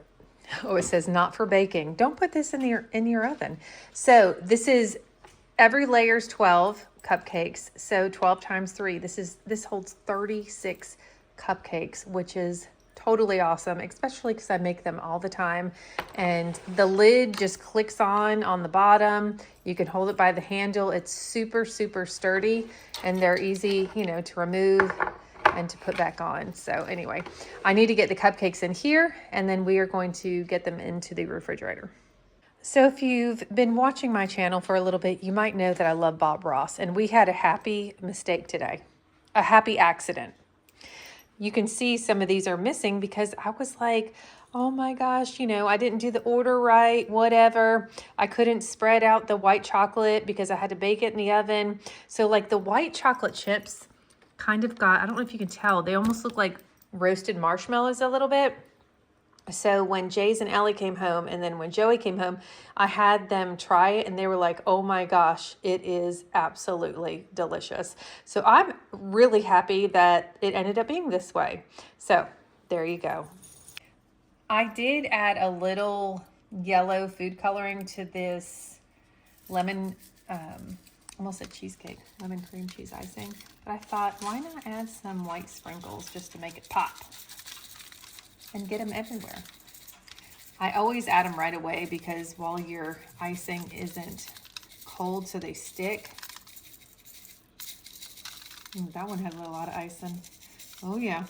oh, it says not for baking. Don't put this in your oven. So this is every layer's 12 cupcakes. So 12 times 3. This holds 36 cupcakes, which is totally awesome, especially because I make them all the time. And the lid just clicks on the bottom. You can hold it by the handle. It's super, super sturdy, and they're easy, to remove and to put back on. So anyway, I need to get the cupcakes in here, and then we are going to get them into the refrigerator. So if you've been watching my channel for a little bit, you might know that I love Bob Ross, and we had a happy mistake today, a happy accident. You can see some of these are missing because I was like, oh my gosh, I didn't do the order right, whatever. I couldn't spread out the white chocolate because I had to bake it in the oven. So like the white chocolate chips kind of I don't know if you can tell, they almost look like roasted marshmallows a little bit. So when Jays and Ellie came home, and then when Joey came home, I had them try it, and they were like, oh my gosh, it is absolutely delicious. So I'm really happy that it ended up being this way. So there you go. I did add a little yellow food coloring to this lemon, almost a cheesecake, lemon cream cheese icing. But I thought, why not add some white sprinkles just to make it pop and get them everywhere. I always add them right away because while your icing isn't cold, so they stick. That one had a lot of icing. Oh yeah.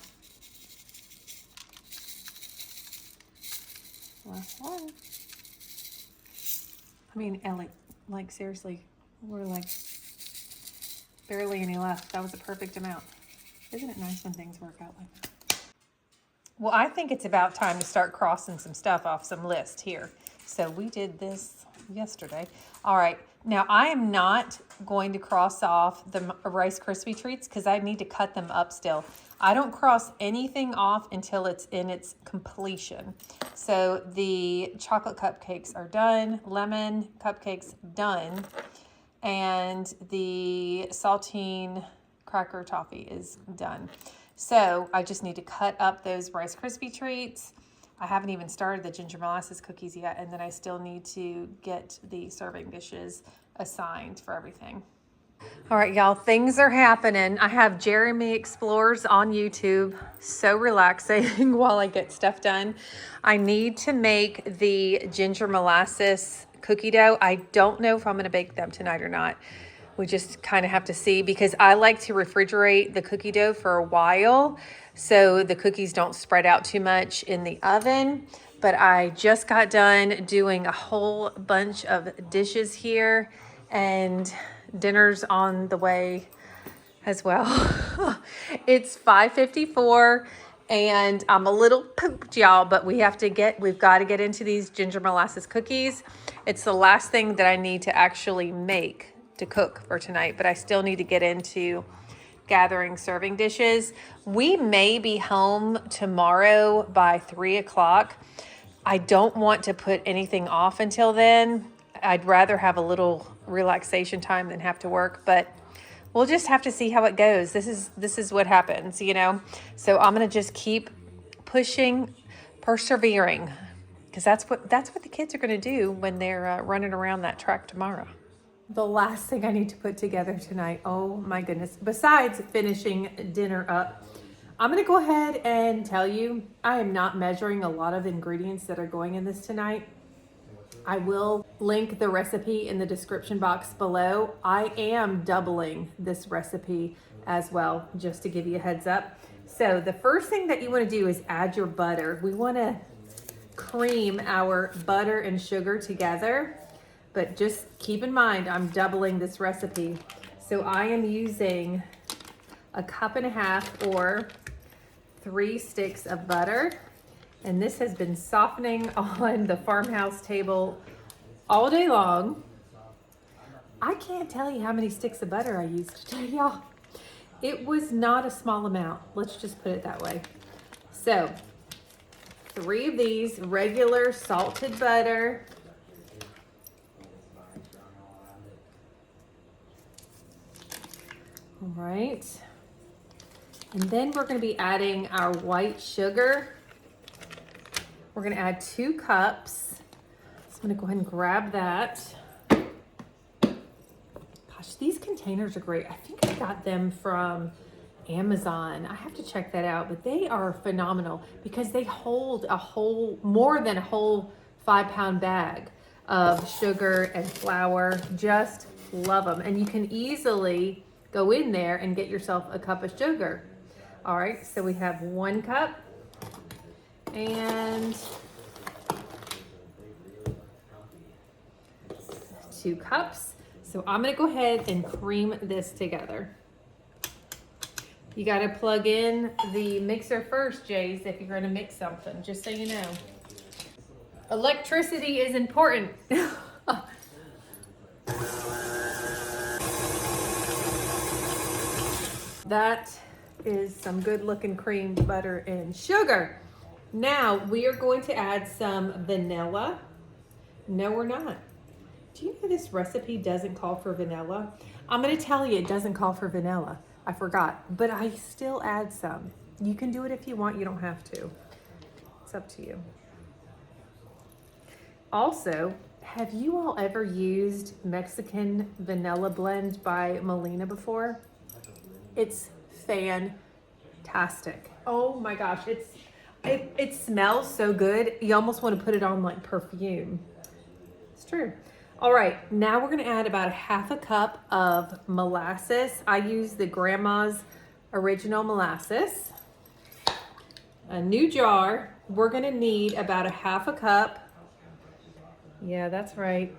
Last one. I mean, Ellie, like seriously, we're like barely any left. That was a perfect amount. Isn't it nice when things work out like that? Well, I think it's about time to start crossing some stuff off some lists here. So we did this yesterday. All right. Now, I am not going to cross off the Rice Krispie treats because I need to cut them up still. I don't cross anything off until it's in its completion. So the chocolate cupcakes are done. Lemon cupcakes done. And the saltine cracker toffee is done. So I just need to cut up those Rice Krispie treats. I haven't even started the ginger molasses cookies yet, and then I still need to get the serving dishes assigned for everything. All right, y'all, things are happening. I have Jeremy Explores on YouTube. So relaxing while I get stuff done. I need to make the ginger molasses cookie dough. I don't know if I'm going to bake them tonight or not. We just kind of have to see because I like to refrigerate the cookie dough for a while so the cookies don't spread out too much in the oven. But I just got done doing a whole bunch of dishes here and dinner's on the way as well. It's 5:54 and I'm a little pooped, y'all, but we've got to get into these ginger molasses cookies. It's the last thing that I need to actually make to cook for tonight, but I still need to get into gathering serving dishes. We may be home tomorrow by 3 o'clock. I don't want to put anything off until then. I'd rather have a little relaxation time than have to work, but we'll just have to see how it goes. This is what happens, you know? So I'm going to just keep pushing, persevering, because that's what the kids are going to do when they're running around that track tomorrow. The last thing I need to put together tonight, oh my goodness, besides finishing dinner up, I'm going to go ahead and tell you, I am not measuring a lot of ingredients that are going in this tonight. I will link the recipe in the description box below. I am doubling this recipe as well, just to give you a heads up. So the first thing that you want to do is add your butter. We want to cream our butter and sugar together, but just keep in mind, I'm doubling this recipe. So I am using 1.5 cups or 3 sticks of butter. And this has been softening on the Farmhouse Table all day long. I can't tell you how many sticks of butter I used today, y'all. It was not a small amount. Let's just put it that way. So 3 of these regular salted butter. All right. And then we're going to be adding our white sugar. We're going to add 2 cups. So I'm going to go ahead and grab that. Gosh, these containers are great. I think I got them from Amazon. I have to check that out, but they are phenomenal because they hold more than a whole 5-pound bag of sugar and flour. Just love them. And you can easily go in there and get yourself a cup of sugar. All right, so we have 1 cup. And 2 cups. So I'm gonna go ahead and cream this together. You gotta plug in the mixer first, Jays, if you're gonna mix something, just so you know. Electricity is important. That is some good looking cream, butter, and sugar. Now we are going to add some vanilla. No, we're not. Do you know this recipe doesn't call for vanilla? I'm going to tell you it doesn't call for vanilla. I forgot, but I still add some. You can do it if you want, you don't have to. It's up to you. Also, have you all ever used Mexican vanilla blend by Molina before? It's fantastic. Oh my gosh, it smells so good. You almost want to put it on like perfume. It's true. All right, now we're gonna add about 1/2 cup of molasses. I use the Grandma's Original Molasses. A new jar. We're gonna need about 1/2 cup. Yeah, that's right.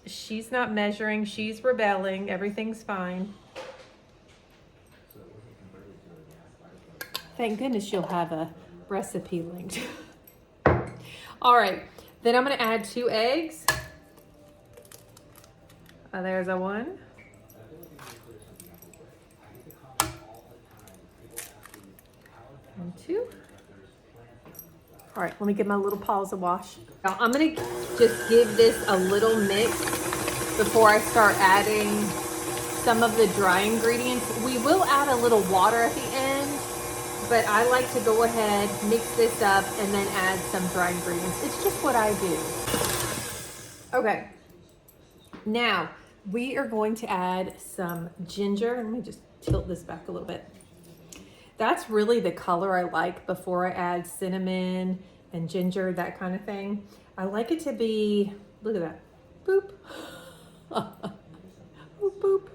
She's not measuring, she's rebelling. Everything's fine. Thank goodness you'll have a recipe linked. All right, then I'm gonna add 2 eggs. There's a 1. And 2. All right, let me give my little paws a wash. Now I'm gonna just give this a little mix before I start adding some of the dry ingredients. We will add a little water at the end, but I like to go ahead, mix this up, and then add some dry ingredients. It's just what I do. Okay, now We are going to add some ginger. Let me just tilt this back a little bit. That's really the color I like before I add cinnamon and ginger, that kind of thing. I like it to be, look at that, boop, boop, boop.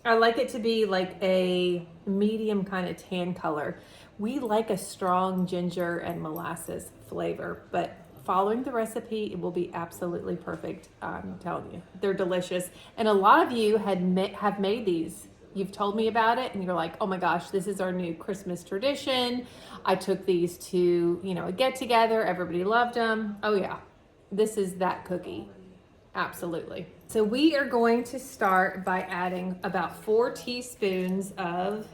I like it to be like a medium kind of tan color. We like a strong ginger and molasses flavor, but following the recipe, it will be absolutely perfect. I'm telling you, they're delicious. And a lot of you have made these. You've told me about it and you're like, oh my gosh, this is our new Christmas tradition. I took these to, a get together. Everybody loved them. Oh yeah, this is that cookie. Absolutely. So we are going to start by adding about 4 teaspoons of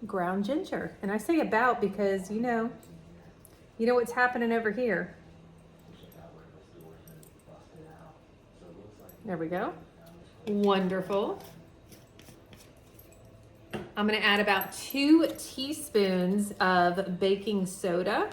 ground ginger. And I say about because you know what's happening over here. There we go. Wonderful. I'm going to add about 2 teaspoons of baking soda.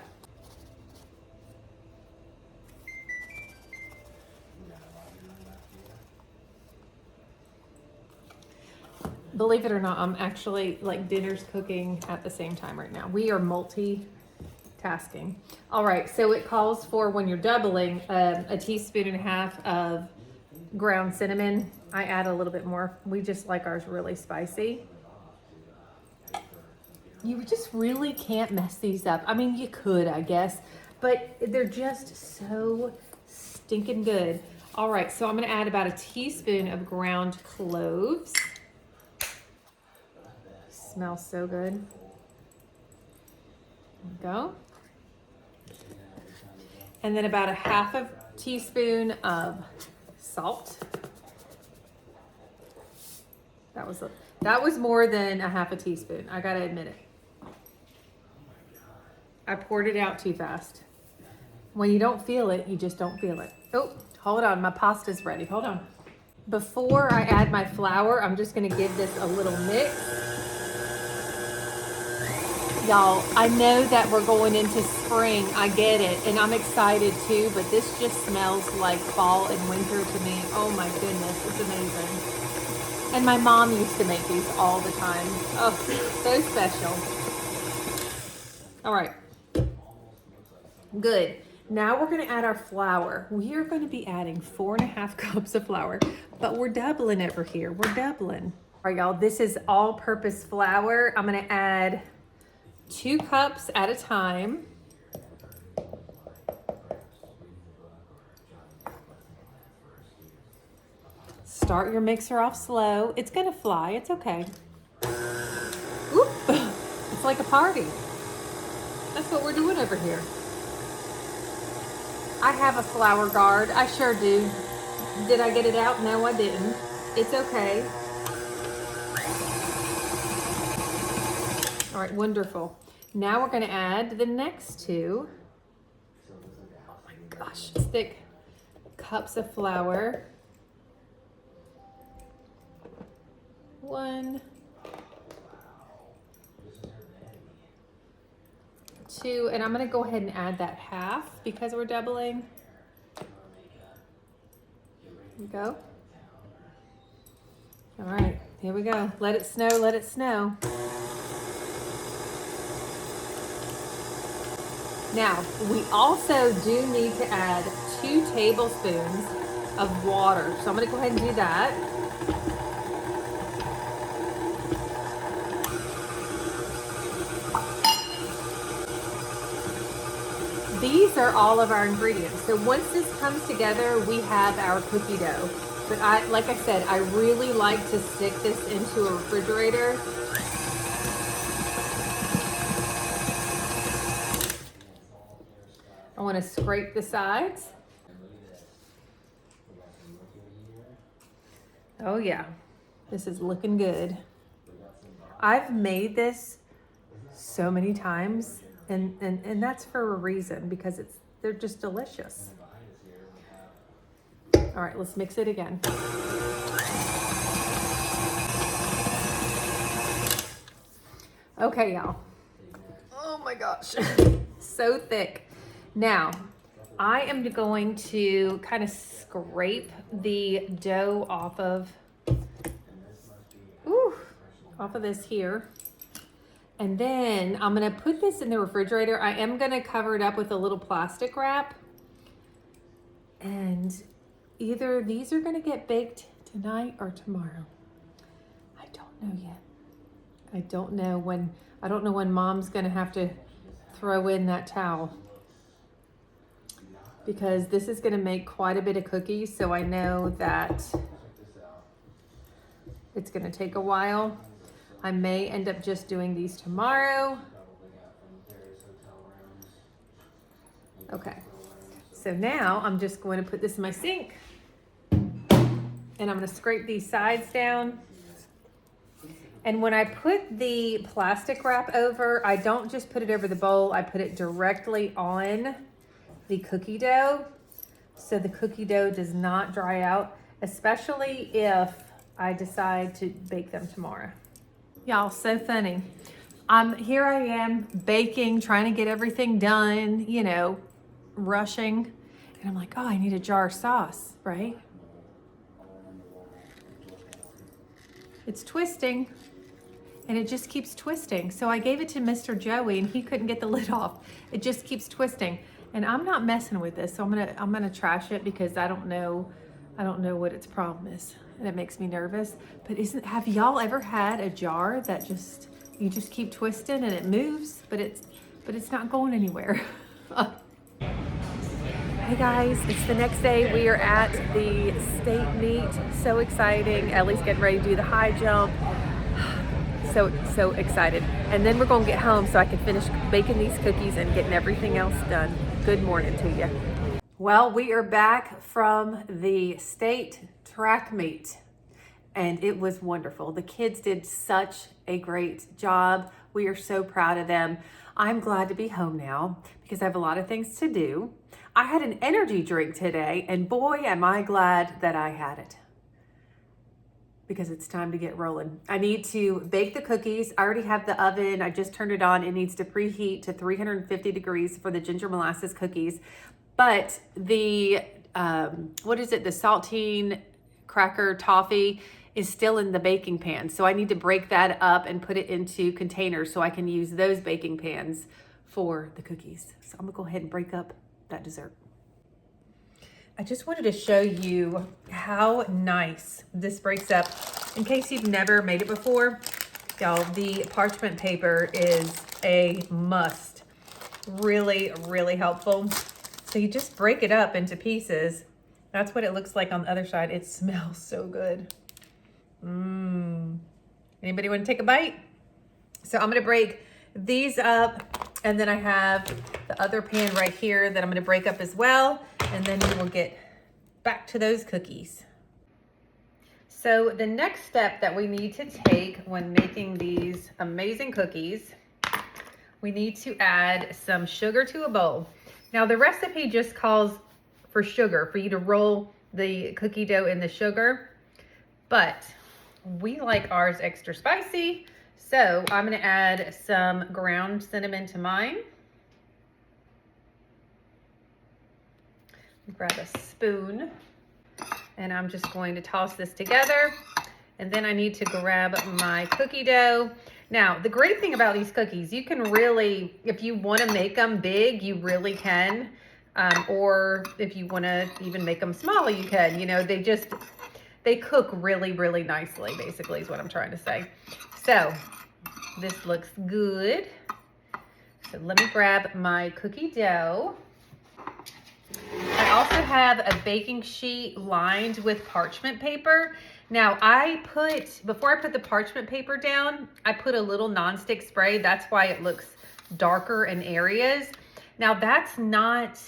Believe it or not, I'm actually like dinner's cooking at the same time right now. We are multitasking. All right, so it calls for, when you're doubling, a teaspoon and a half of ground cinnamon. I add a little bit more. We just like ours really spicy. You just really can't mess these up. I mean, you could, I guess, but they're just so stinking good. All right, so I'm gonna add about a teaspoon of ground cloves. Smells so good. There we go. And then about a half a teaspoon of salt. That was more than a half a teaspoon. I gotta admit it. I poured it out too fast. When you don't feel it, you just don't feel it. Oh, hold on, my pasta's ready. Hold on. Before I add my flour, I'm just gonna give this a little mix. Y'all, I know that we're going into spring. I get it, and I'm excited too, but this just smells like fall and winter to me. Oh my goodness, it's amazing. And my mom used to make these all the time. Oh, so special. All right. Good. Now we're gonna add our flour. We are gonna be adding 4.5 cups of flour, but we're doubling over here. We're doubling. All right, y'all, this is all-purpose flour. I'm gonna add 2 cups at a time. Start your mixer off slow. It's gonna fly, it's okay. Oop, it's like a party. That's what we're doing over here. I have a flour guard, I sure do. Did I get it out? No, I didn't. It's okay. All right, wonderful. Now we're gonna add the next 2, oh my gosh, thick cups of flour. 1, 2, and I'm gonna go ahead and add that half because we're doubling. Here we go. All right, here we go. Let it snow, let it snow. Now, we also do need to add 2 tablespoons of water. So I'm gonna go ahead and do that. These are all of our ingredients. So once this comes together, we have our cookie dough. But like I said, I really like to stick this into a refrigerator. I want to scrape the sides. Oh yeah, this is looking good. I've made this so many times, and that's for a reason, because they're just delicious. All right, let's mix it again. Okay, y'all. Oh my gosh, so thick. Now, I am going to kind of scrape the dough off of this here. And then I'm gonna put this in the refrigerator. I am gonna cover it up with a little plastic wrap. And either these are gonna get baked tonight or tomorrow. I don't know yet. I don't know when mom's gonna have to throw in that towel, because this is gonna make quite a bit of cookies. So I know that it's gonna take a while. I may end up just doing these tomorrow. Okay, so now I'm just going to put this in my sink and I'm gonna scrape these sides down. And when I put the plastic wrap over, I don't just put it over the bowl, I put it directly on the cookie dough, so the cookie dough does not dry out, especially if I decide to bake them tomorrow. Y'all, so funny. Here I am baking, trying to get everything done, you know, rushing. And I'm like, oh, I need a jar of sauce, right? It's twisting and it just keeps twisting. So I gave it to Mr. Joey and he couldn't get the lid off. It just keeps twisting. And I'm not messing with this. So I'm gonna trash it because I don't know what its problem is. And it makes me nervous. But have y'all ever had a jar that you just keep twisting and it moves, but it's not going anywhere? Hey guys, it's the next day. We are at the state meet. So exciting. Ellie's getting ready to do the high jump. So excited. And then we're gonna get home so I can finish baking these cookies and getting everything else done. Good morning to you. Well, we are back from the state track meet and it was wonderful. The kids did such a great job. We are so proud of them. I'm glad to be home now because I have a lot of things to do. I had an energy drink today and boy, am I glad that I had it, because it's time to get rolling. I need to bake the cookies. I already have the oven. I just turned it on. It needs to preheat to 350 degrees for the ginger molasses cookies. But the, the saltine cracker toffee is still in the baking pan. So I need to break that up and put it into containers so I can use those baking pans for the cookies. So I'm gonna go ahead and break up that dessert. I just wanted to show you how nice this breaks up. In case you've never made it before, y'all, the parchment paper is a must. Really, really helpful. So you just break it up into pieces. That's what it looks like on the other side. It smells so good. Anybody want to take a bite? So I'm gonna break these up, and then I have the other pan right here that I'm gonna break up as well, and then we will get back to those cookies. So the next step that we need to take when making these amazing cookies, we need to add some sugar to a bowl. Now the recipe just calls for sugar, for you to roll the cookie dough in the sugar, but we like ours extra spicy. So I'm gonna add some ground cinnamon to mine. Grab a spoon and I'm just going to toss this together. And then I need to grab my cookie dough. Now, the great thing about these cookies, you can really, if you wanna make them big, you really can. Or if you wanna even make them smaller, you can. You know, they cook really, really nicely, basically is what I'm trying to say. So this looks good. So let me grab my cookie dough. I also have a baking sheet lined with parchment paper. Now before I put the parchment paper down, I put a little nonstick spray. That's why it looks darker in areas. Now that's not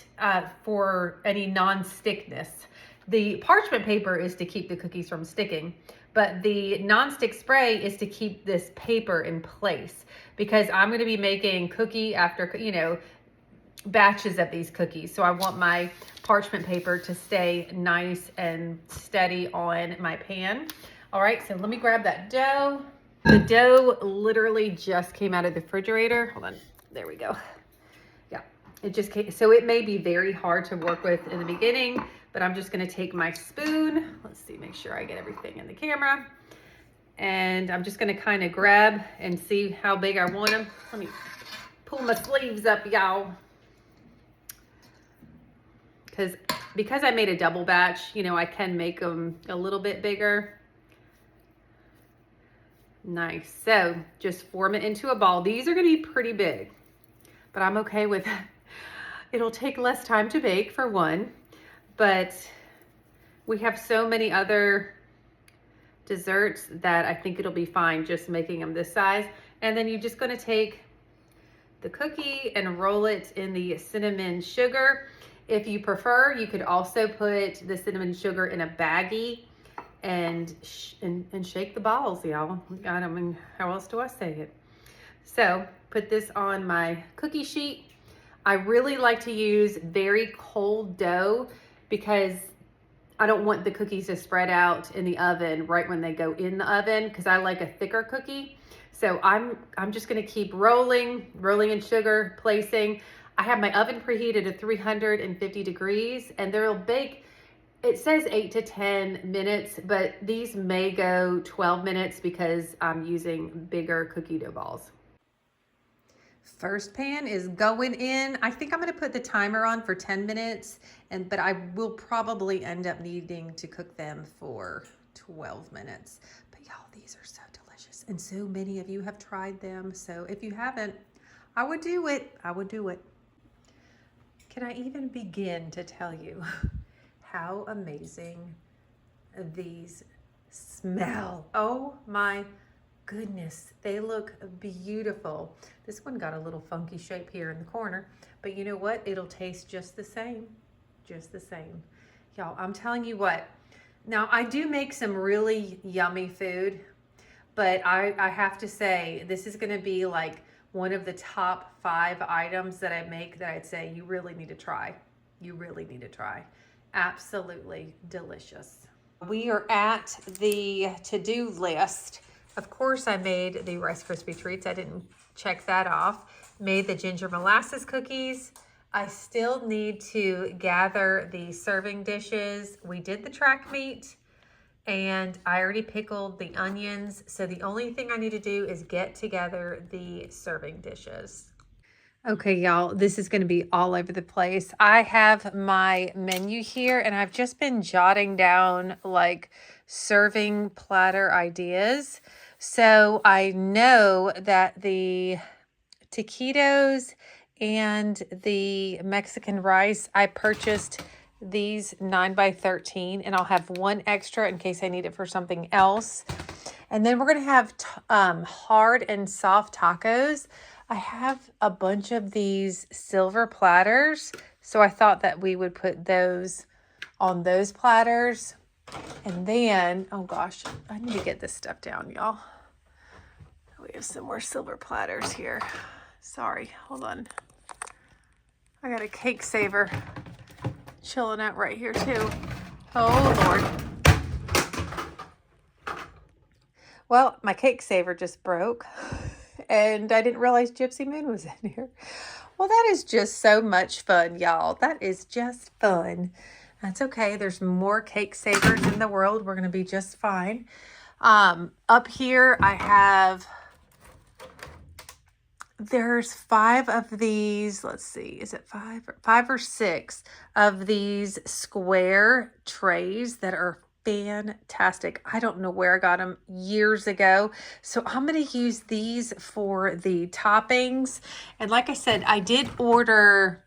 for any non-stickness. The parchment paper is to keep the cookies from sticking, but the nonstick spray is to keep this paper in place, because I'm going to be making cookie after, batches of these cookies. So I want my parchment paper to stay nice and steady on my pan. All right, so let me grab that dough. The dough literally just came out of the refrigerator. Hold on, there we go. Yeah, So it may be very hard to work with in the beginning, but I'm just gonna take my spoon. Let's see, make sure I get everything in the camera. And I'm just gonna kind of grab and see how big I want them. Let me pull my sleeves up, y'all. Because I made a double batch, you know, I can make them a little bit bigger. Nice. So just form it into a ball. These are gonna be pretty big, but I'm okay with it. It'll take less time to bake for one, but we have so many other desserts that I think it'll be fine just making them this size. And then you're just gonna take the cookie and roll it in the cinnamon sugar. If you prefer, you could also put the cinnamon sugar in a baggie and shake the balls, y'all. I don't mean, how else do I say it? So put this on my cookie sheet. I really like to use very cold dough because I don't want the cookies to spread out in the oven right when they go in the oven, because I like a thicker cookie. So I'm just gonna keep rolling in sugar, placing. I have my oven preheated at 350 degrees and they'll bake, it says 8 to 10 minutes, but these may go 12 minutes because I'm using bigger cookie dough balls. First pan is going in. I think I'm going to put the timer on for 10 minutes, but I will probably end up needing to cook them for 12 minutes. But y'all, these are so delicious. And so many of you have tried them. So if you haven't, I would do it. I would do it. Can I even begin to tell you how amazing these smell? Oh my goodness, they look beautiful. This one got a little funky shape here in the corner, but you know what? It'll taste just the same, just the same. Y'all, I'm telling you what, now I do make some really yummy food, but I have to say, this is gonna be like one of the top 5 items that I make that I'd say you really need to try. You really need to try. Absolutely delicious. We are at the to-do list. Of course, I made the Rice Krispie treats. I didn't check that off. Made the ginger molasses cookies. I still need to gather the serving dishes. We did the track meat and I already pickled the onions. So the only thing I need to do is get together the serving dishes. Okay, y'all, this is going to be all over the place. I have my menu here and I've just been jotting down like serving platter ideas. So I know that the taquitos and the Mexican rice, I purchased these 9x13 and I'll have one extra in case I need it for something else. And then we're going to have hard and soft tacos. I have a bunch of these silver platters, so I thought that we would put those on those platters. And then, oh gosh, I need to get this stuff down, y'all. We have some more silver platters here. Sorry, hold on. I got a cake saver chilling out right here too. Oh Lord. Well, my cake saver just broke. And I didn't realize Gypsy Moon was in here. Well, that is just so much fun, y'all. That is just fun. That's okay. There's more cake savers in the world. We're going to be just fine. Up here, I have, there's 5 of these. Let's see. Is it 5 or 6 of these square trays that are fantastic. I don't know where I got them years ago. So I'm going to use these for the toppings. And like I said, I did order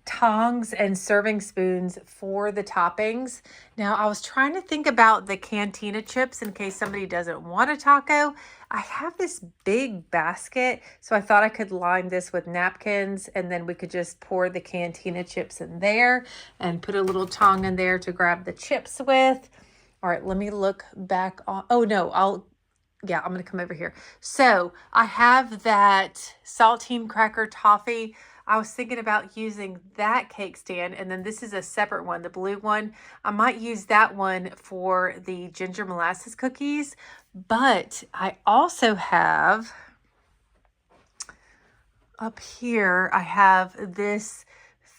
tongs and serving spoons for the toppings. Now I was trying to think about the cantina chips in case somebody doesn't want a taco. I have this big basket, so I thought I could line this with napkins and then we could just pour the cantina chips in there and put a little tong in there to grab the chips with. All right, let me look back on, oh no, I'm going to come over here. So I have that saltine cracker toffee. I was thinking about using that cake stand, and then this is a separate one, the blue one. I might use that one for the ginger molasses cookies, but I also have, up here, I have this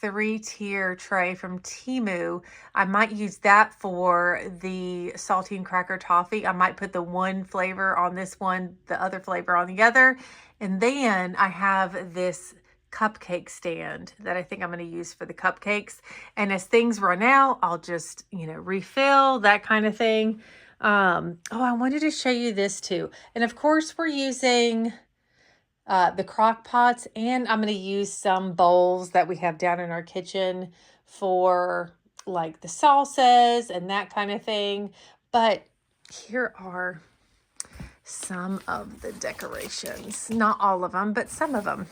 3-tier tray from Temu. I might use that for the saltine cracker toffee. I might put the one flavor on this one, the other flavor on the other. And then I have this cupcake stand that I think I'm going to use for the cupcakes. And as things run out, I'll just, refill, that kind of thing. Oh, I wanted to show you this too. And of course, we're using the crock pots, and I'm going to use some bowls that we have down in our kitchen for like the salsas and that kind of thing. But here are some of the decorations. Not all of them, but some of them.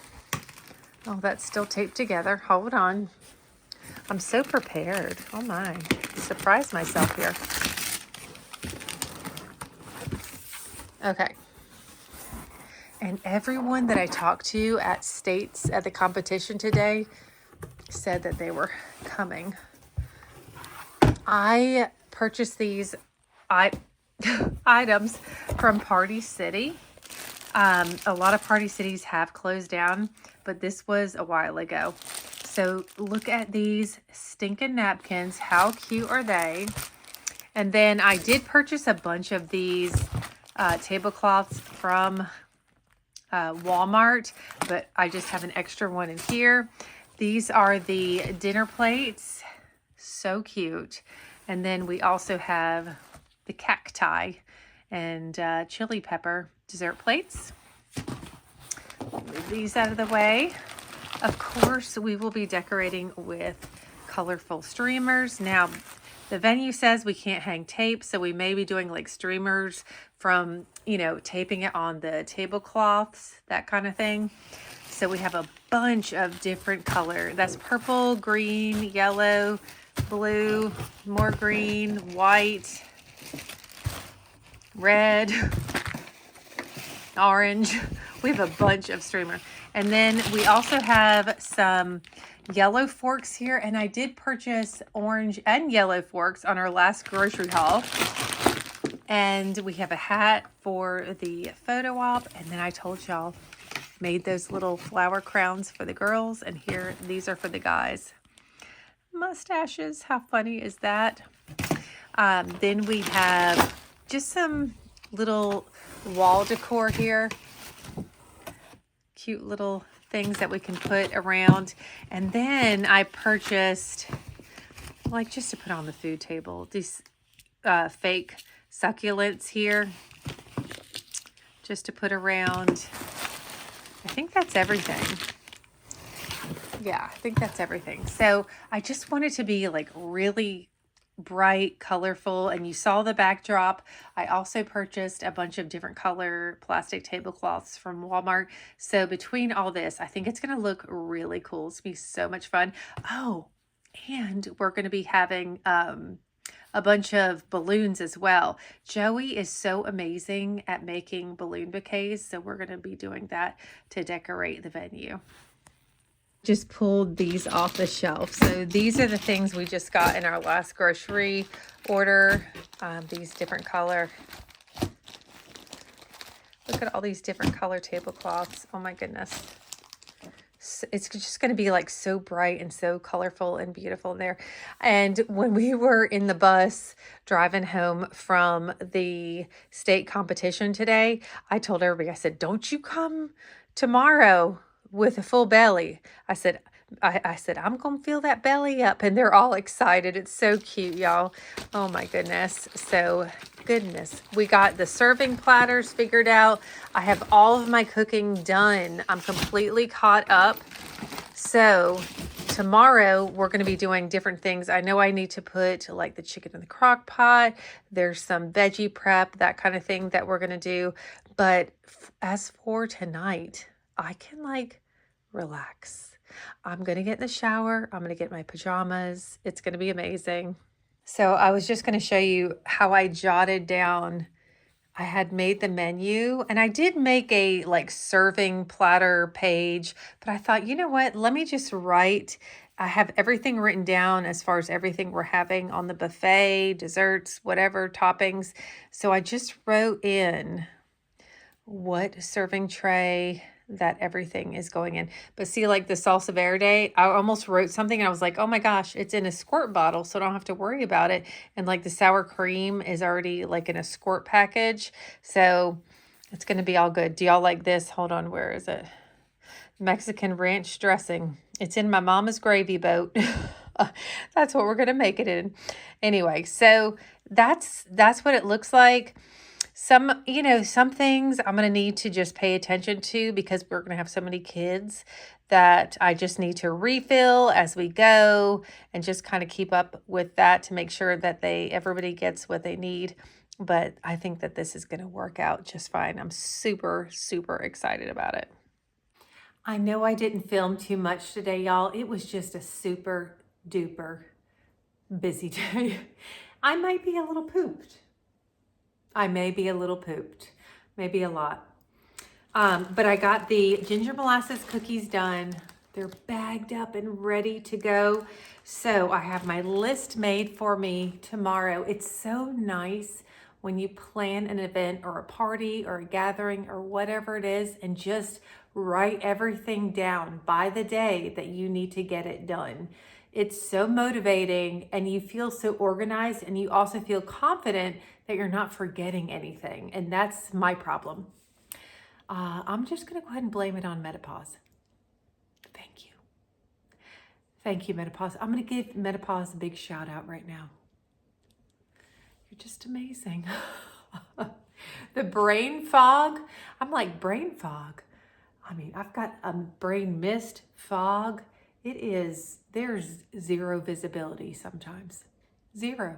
Oh, that's still taped together. Hold on. I'm so prepared. Oh my. Surprised myself here. Okay. And everyone that I talked to at States at the competition today said that they were coming. I purchased these items from Party City. A lot of Party Cities have closed down, but this was a while ago. So look at these stinking napkins. How cute are they? And then I did purchase a bunch of these tablecloths from Walmart, but I just have an extra one in here. These are the dinner plates. So cute. And then we also have the cacti and chili pepper dessert plates. Move these out of the way. Of course, we will be decorating with colorful streamers. Now, the venue says we can't hang tape, so we may be doing like streamers from, taping it on the tablecloths, that kind of thing. So we have a bunch of different color. That's purple, green, yellow, blue, more green, white, red, orange. We have a bunch of streamer. And then we also have some yellow forks here, and I did purchase orange and yellow forks on our last grocery haul. And we have a hat for the photo op, and then I told y'all made those little flower crowns for the girls, and here these are for the guys. Mustaches, how funny is that? Then we have just some little wall decor here, cute little things that we can put around. And then I purchased, like, just to put on the food table, these fake succulents here, just to put around. I think that's everything. Yeah, I think that's everything. So I just wanted to be like really bright, colorful, and you saw the backdrop. I also purchased a bunch of different color plastic tablecloths from Walmart. So between all this, I think it's going to look really cool. It's going to be so much fun. Oh, and we're going to be having a bunch of balloons as well. Joey is so amazing at making balloon bouquets, so we're going to be doing that to decorate the venue. Just pulled these off the shelf. So these are the things we just got in our last grocery order. These different color. Look at all these different color tablecloths. Oh my goodness. It's just going to be like so bright and so colorful and beautiful in there. And when we were in the bus driving home from the state competition today, I told everybody, I said, don't you come tomorrow with a full belly. I said, I'm going to fill that belly up. And they're all excited. It's so cute, y'all. Oh my goodness. So goodness. We got the serving platters figured out. I have all of my cooking done. I'm completely caught up. So tomorrow we're going to be doing different things. I know I need to put like the chicken in the crock pot. There's some veggie prep, that kind of thing that we're going to do. But as for tonight, I can like relax. I'm going to get in the shower. I'm going to get my pajamas. It's going to be amazing. So I was just going to show you how I jotted down. I had made the menu, and I did make a like serving platter page, but I thought, you know what? Let me just write. I have everything written down as far as everything we're having on the buffet, desserts, whatever toppings. So I just wrote in what serving tray that everything is going in. But see, like the salsa verde, I almost wrote something and I was like, oh my gosh, it's in a squirt bottle, so I don't have to worry about it. And like the sour cream is already like in a squirt package. So it's going to be all good. Do y'all like this? Hold on, where is it? Mexican ranch dressing. It's in my mama's gravy boat. That's what we're going to make it in. Anyway, so that's what it looks like. Some, some things I'm going to need to just pay attention to because we're going to have so many kids that I just need to refill as we go and just kind of keep up with that to make sure that everybody gets what they need. But I think that this is going to work out just fine. I'm super, super excited about it. I know I didn't film too much today, y'all. It was just a super duper busy day. I might be a little pooped. Maybe a lot. But I got the ginger molasses cookies done. They're bagged up and ready to go. So I have my list made for me tomorrow. It's so nice when you plan an event or a party or a gathering or whatever it is and just write everything down by the day that you need to get it done. It's so motivating and you feel so organized and you also feel confident that you're not forgetting anything. And that's my problem. I'm just going to go ahead and blame it on menopause. Thank you. Thank you, menopause. I'm going to give menopause a big shout out right now. You're just amazing. The brain fog. I'm like, brain fog. I mean, I've got a brain mist, fog. There's zero visibility sometimes. Zero.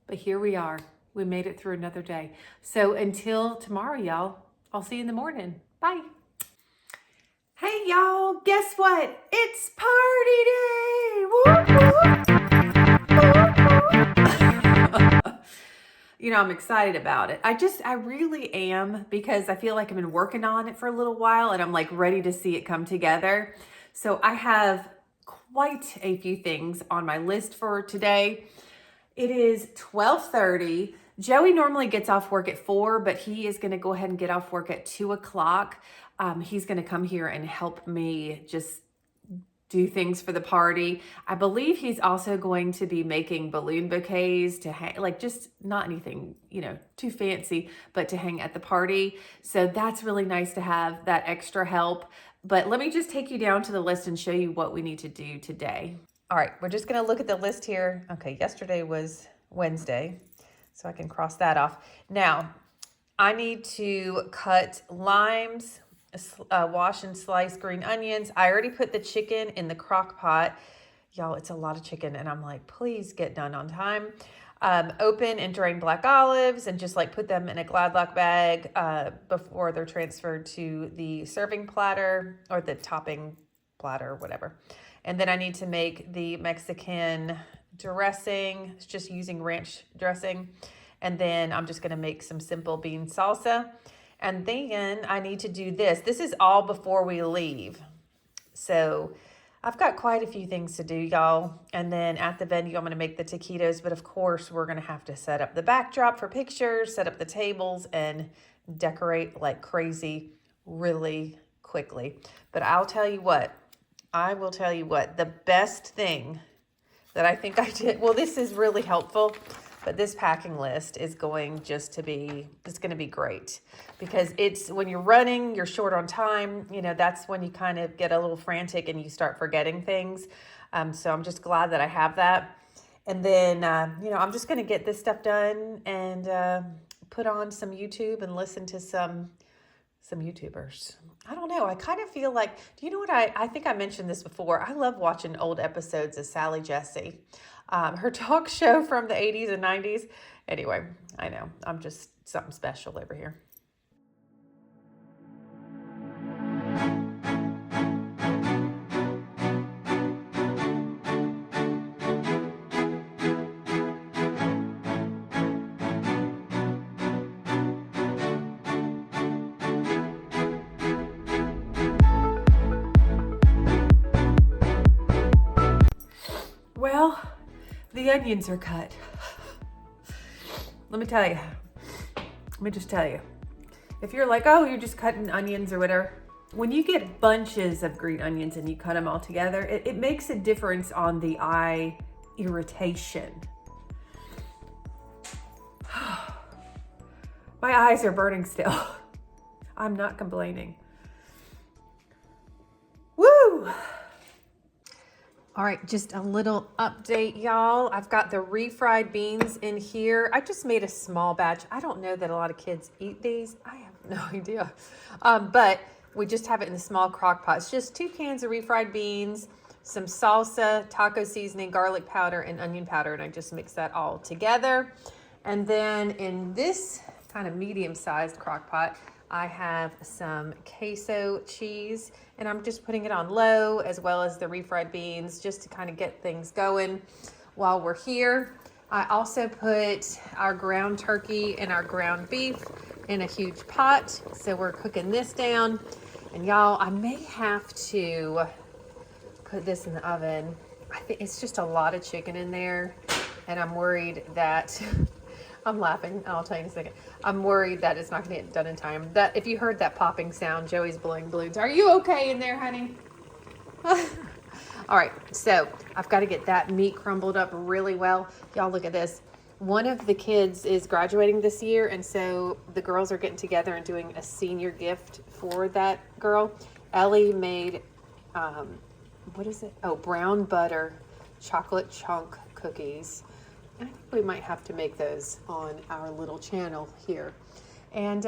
But here we are. We made it through another day. So until tomorrow, y'all, I'll see you in the morning. Bye. Hey, y'all, guess what? It's party day. Whoop, whoop. I'm excited about it. I really am because I feel like I've been working on it for a little while and I'm like ready to see it come together. So I have quite a few things on my list for today. It is 12:30. Joey normally gets off work at 4, but he is going to go ahead and get off work at 2 o'clock. He's going to come here and help me just do things for the party. I believe he's also going to be making balloon bouquets to hang, like just not anything, too fancy, but to hang at the party. So that's really nice to have that extra help. But let me just take you down to the list and show you what we need to do today. All right, we're just going to look at the list here. Okay, yesterday was Wednesday, so I can cross that off. Now, I need to cut limes, wash and slice green onions. I already put the chicken in the crock pot. Y'all, it's a lot of chicken, and I'm like, please get done on time. Open and drain black olives and just like put them in a Glad Lock bag before they're transferred to the serving platter or the topping platter or whatever. And then I need to make the Mexican dressing. It's just using ranch dressing. And then I'm just going to make some simple bean salsa. And then I need to do this. This is all before we leave. So I've got quite a few things to do, y'all. And then at the venue, I'm going to make the taquitos. But of course, we're going to have to set up the backdrop for pictures, set up the tables, and decorate like crazy really quickly. But I will tell you what, the best thing that I think I did, well, this is really helpful, but this packing list is going to be great because it's when you're running, you're short on time, that's when you kind of get a little frantic and you start forgetting things. So I'm just glad that I have that. And then, I'm just going to get this stuff done and put on some YouTube and listen to some YouTubers. I don't know. I kind of feel like, do you know what I think I mentioned this before. I love watching old episodes of Sally Jesse. Her talk show from the 80s and 90s. Anyway, I know. I'm just something special over here. Well, the onions are cut. Let me just tell you, If you're like, oh, you're just cutting onions or whatever, when you get bunches of green onions and you cut them all together, it makes a difference on the eye irritation. My eyes are burning still. I'm not complaining. Woo! All right, just a little update, y'all. I've got the refried beans in here. I just made a small batch. I don't know that a lot of kids eat these. I have no idea. But we just have it in the small crock pot. It's just 2 cans of refried beans, some salsa, taco seasoning, garlic powder, and onion powder. And I just mix that all together. And then in this kind of medium-sized crock pot, I have some queso cheese, and I'm just putting it on low, as well as the refried beans, just to kind of get things going while we're here. I also put our ground turkey and our ground beef in a huge pot, so we're cooking this down. And y'all, I may have to put this in the oven. I think it's just a lot of chicken in there, and I'm worried that I'm laughing. I'll tell you in a second. I'm worried that it's not going to get done in time. That if you heard that popping sound, Joey's blowing balloons. Are you okay in there, honey? All right, so I've got to get that meat crumbled up really well. Y'all, look at this. One of the kids is graduating this year, and so the girls are getting together and doing a senior gift for that girl. Ellie made, what is it? Oh, brown butter chocolate chunk cookies. I think we might have to make those on our little channel here. And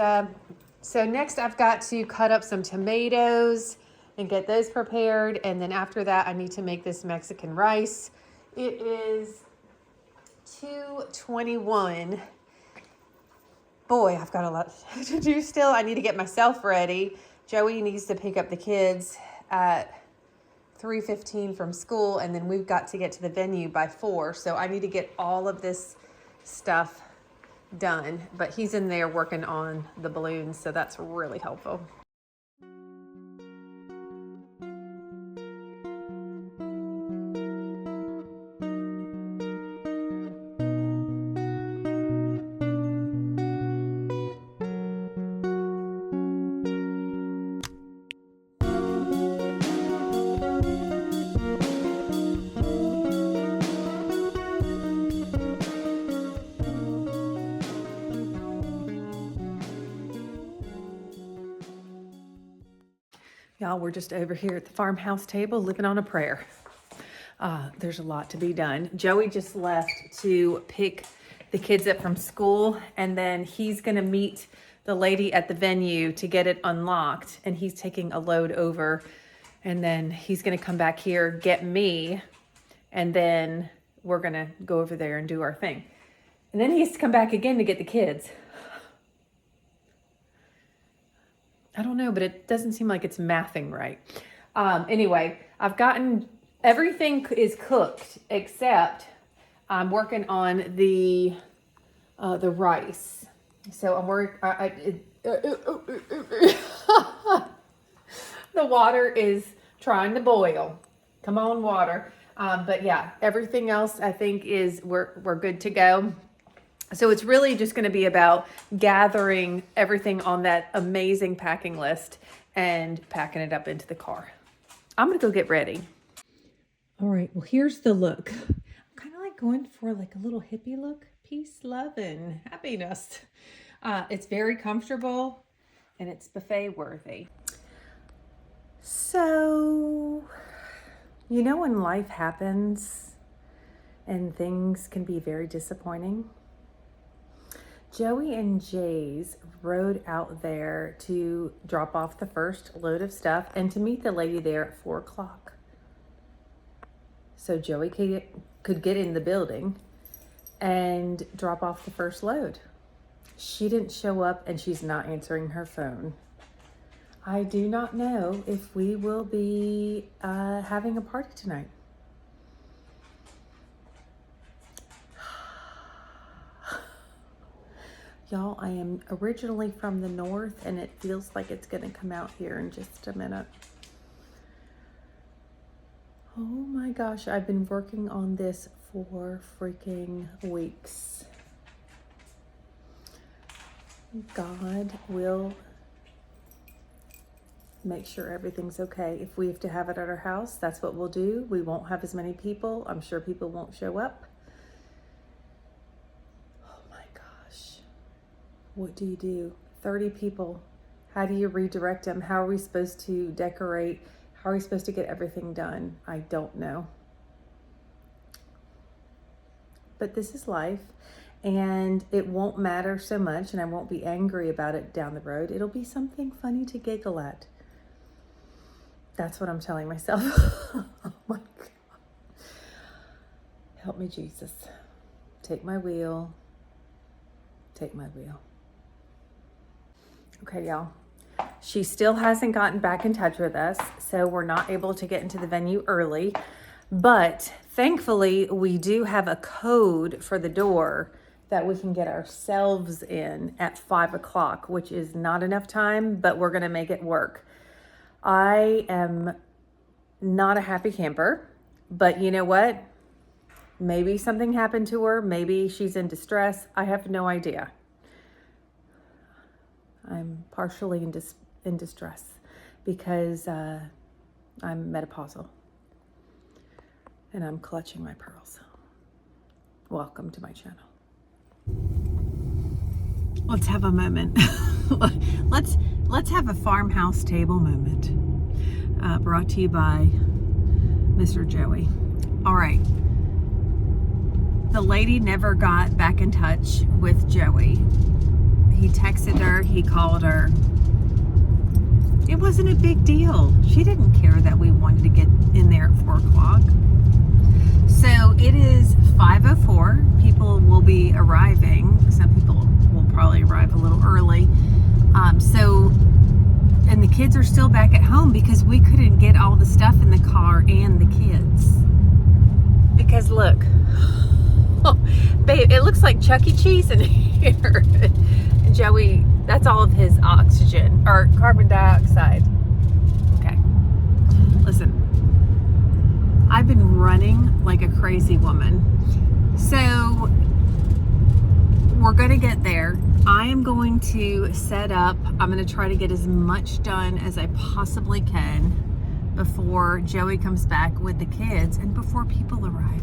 so next I've got to cut up some tomatoes and get those prepared. And then after that, I need to make this Mexican rice. It is 2:21. Boy, I've got a lot to do still. I need to get myself ready. Joey needs to pick up the kids at 3:15 from school, and then we've got to get to the venue by 4. So I need to get all of this stuff done, but he's in there working on the balloons, so that's really helpful. Y'all, we're just over here at the farmhouse table living on a prayer. There's a lot to be done. Joey just left to pick the kids up from school, and then he's going to meet the lady at the venue to get it unlocked, and he's taking a load over, and then he's going to come back here, get me, and then we're going to go over there and do our thing. And then he has to come back again to get the kids. I don't know, but it doesn't seem like it's mathing right. Anyway, I've gotten, everything is cooked except I'm working on the rice. So I'm working, the water is trying to boil. Come on, water. But yeah, everything else I think is, we're good to go. So it's really just going to be about gathering everything on that amazing packing list and packing it up into the car. I'm going to go get ready. All right. Well, here's the look. I'm kind of like going for like a little hippie look. Peace, love, and happiness. It's very comfortable and it's buffet worthy. So, you know, when life happens and things can be very disappointing, Joey and Jays rode out there to drop off the first load of stuff and to meet the lady there at 4 o'clock. So Joey could get in the building and drop off the first load. She didn't show up and she's not answering her phone. I do not know if we will be having a party tonight. Y'all, I am originally from the north and it feels like it's gonna come out here in just a minute. Oh my gosh, I've been working on this for freaking weeks. God will make sure everything's okay. If we have to have it at our house, that's what we'll do. We won't have as many people. I'm sure people won't show up. Oh my gosh. What do you do? 30 people. How do you redirect them? How are we supposed to decorate? How are we supposed to get everything done? I don't know. But this is life, and it won't matter so much, and I won't be angry about it down the road. It'll be something funny to giggle at. That's what I'm telling myself. Oh my God. Help me, Jesus. Take my wheel. Take my wheel. Okay, y'all. She still hasn't gotten back in touch with us, so we're not able to get into the venue early. But thankfully, we do have a code for the door that we can get ourselves in at 5 o'clock, which is not enough time, but we're going to make it work. I am not a happy camper, but you know what? Maybe something happened to her. Maybe she's in distress. I have no idea. I'm partially in distress because I'm menopausal and I'm clutching my pearls. Welcome to my channel. Let's have a moment. let's have a farmhouse table moment. Brought to you by Mr. Joey. All right. The lady never got back in touch with Joey. He texted her, he called her. It wasn't a big deal. She didn't care that we wanted to get in there at 4 o'clock. So it is 5:04. People will be arriving. Some people will probably arrive a little early. And the kids are still back at home because we couldn't get all the stuff in the car and the kids. Because look, oh, babe, it looks like Chuck E. Cheese in here. Joey, that's all of his oxygen or carbon dioxide. Okay. Listen, I've been running like a crazy woman. So we're going to get there. I am going to set up. I'm going to try to get as much done as I possibly can before Joey comes back with the kids and before people arrive.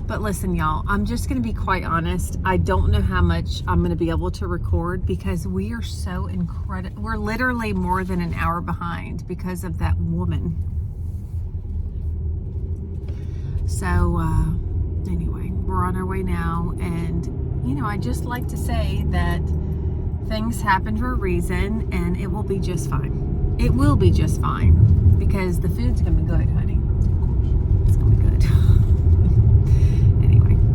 But listen, y'all, I'm just going to be quite honest. I don't know how much I'm going to be able to record because we are so incredible. We're literally more than an hour behind because of that woman. So, anyway, we're on our way now. And, you know, I just like to say that things happen for a reason and it will be just fine. It will be just fine because the food's going to be good, honey. It's going to be good.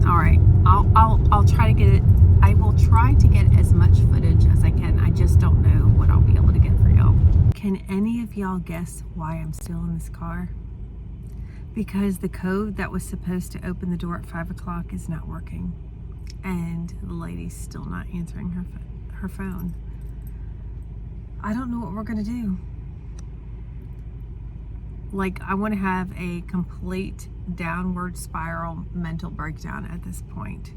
All right, I'll try to get it. I will try to get as much footage as I can. I just don't know what I'll be able to get for y'all. Can any of y'all guess why I'm still in this car? Because the code that was supposed to open the door at 5 o'clock is not working. And the lady's still not answering her phone. I don't know what we're gonna do. Like, I want to have a complete downward spiral mental breakdown at this point.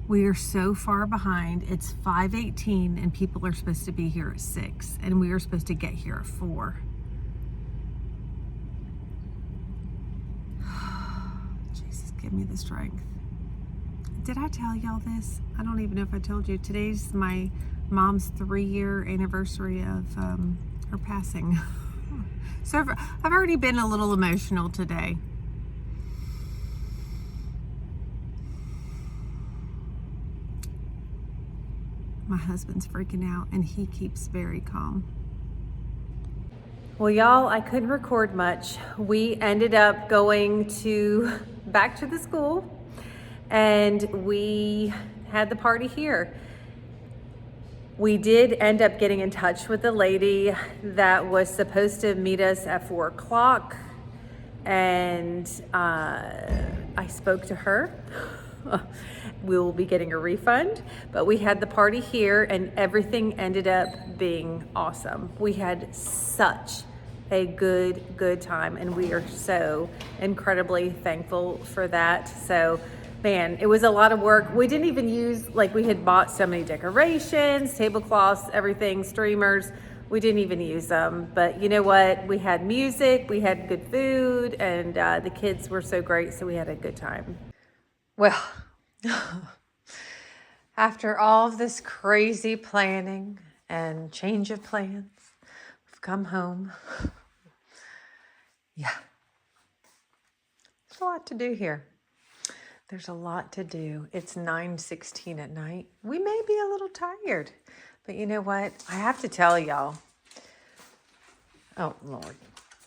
We are so far behind. It's 5:18 and people are supposed to be here at 6 and we are supposed to get here at 4. Jesus, give me the strength. Did I tell y'all this? I don't even know if I told you. Today's my mom's 3-year anniversary of her passing. So I've already been a little emotional today. My husband's freaking out and he keeps very calm. Well, y'all, I couldn't record much. We ended up going back to the school and we had the party here. We did end up getting in touch with the lady that was supposed to meet us at 4 o'clock. And I spoke to her. We will be getting a refund, but we had the party here and everything ended up being awesome. We had such a good time and we are so incredibly thankful for that. So Man, it was a lot of work. We didn't even use, like, we had bought so many decorations, tablecloths, everything, streamers. We didn't even use them. But you know what? We had music, we had good food, and the kids were so great, so we had a good time. Well, after all of this crazy planning and change of plans, we've come home. Yeah. There's a lot to do here. There's a lot to do. It's 9:16 at night. We may be a little tired, but you know what? I have to tell y'all. Oh, Lord.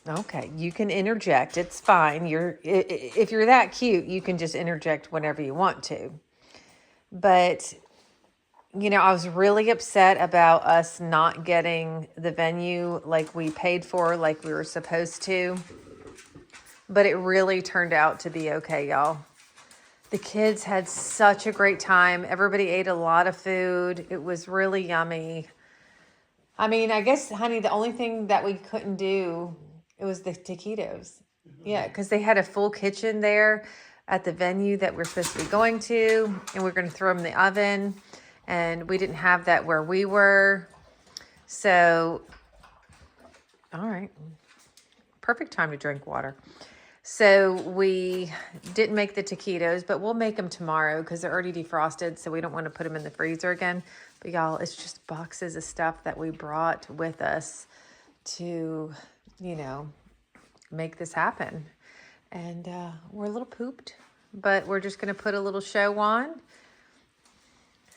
Okay, you can interject. It's fine. If you're that cute, you can just interject whenever you want to. But I was really upset about us not getting the venue like we paid for, like we were supposed to. But it really turned out to be okay, y'all. The kids had such a great time. Everybody ate a lot of food. It was really yummy. I mean, I guess, honey, the only thing that we couldn't do, it was the taquitos. Yeah, because they had a full kitchen there at the venue that we're supposed to be going to, and we're going to throw them in the oven, and we didn't have that where we were. So, all right. Perfect time to drink water. So we didn't make the taquitos, but we'll make them tomorrow because they're already defrosted, so we don't want to put them in the freezer again. But y'all, it's just boxes of stuff that we brought with us to, make this happen. And we're a little pooped, but we're just going to put a little show on.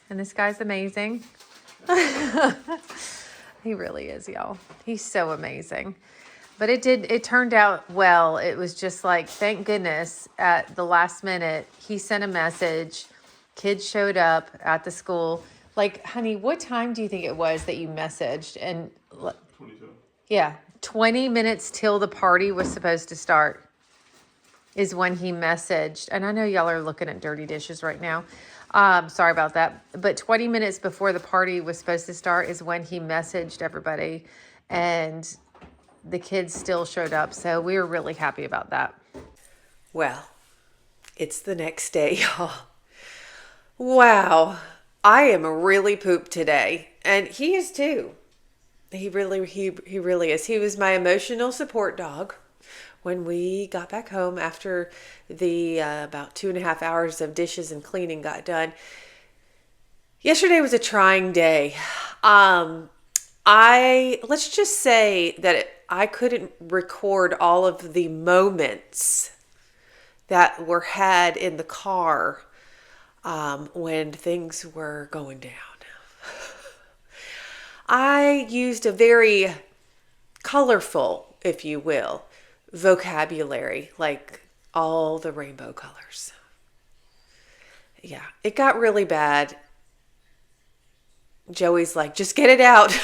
And this guy's amazing. He really is, y'all. He's so amazing. But it turned out well. It was just like, thank goodness, at the last minute, he sent a message. Kids showed up at the school. Like, honey, what time do you think it was that you messaged? And 22. Yeah, 20 minutes till the party was supposed to start is when he messaged. And I know y'all are looking at dirty dishes right now. Sorry about that. But 20 minutes before the party was supposed to start is when he messaged everybody. And the kids still showed up, so we were really happy about that. Well, it's the next day, y'all. Wow, I am really pooped today, and he is too. He really is. He was my emotional support dog when we got back home after the about 2.5 hours of dishes and cleaning got done. Yesterday was a trying day. Let's just say that I couldn't record all of the moments that were had in the car when things were going down. I used a very colorful, if you will, vocabulary, like all the rainbow colors. Yeah, it got really bad. Joey's like, just get it out.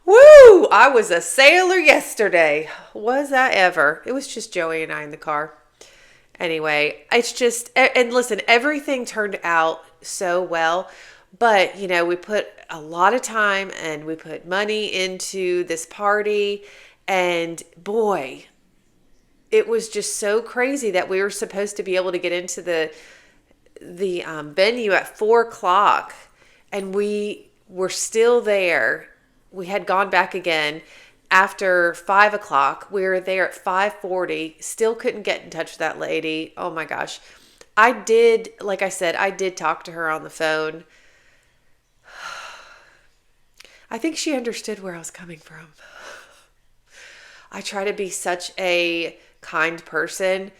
Woo! I was a sailor yesterday. Was I ever? It was just Joey and I in the car. Anyway, it's just, and listen, everything turned out so well. But, we put a lot of time and we put money into this party. And boy, it was just so crazy that we were supposed to be able to get into the venue at 4:00, and we were still there. We had gone back again after 5:00. We were there at 5:40. Still couldn't get in touch with that lady. Oh my gosh. Like I said, I did talk to her on the phone. I think she understood where I was coming from. I try to be such a kind person,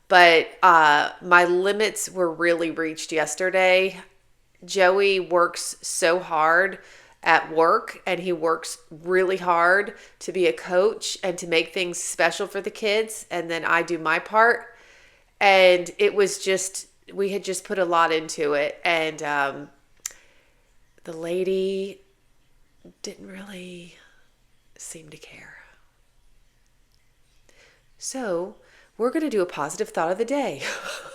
but my limits were really reached yesterday. Joey works so hard at work, and he works really hard to be a coach and to make things special for the kids. And then I do my part. And it was just, we had just put a lot into it. And the lady didn't really seem to care. So we're going to do a positive thought of the day.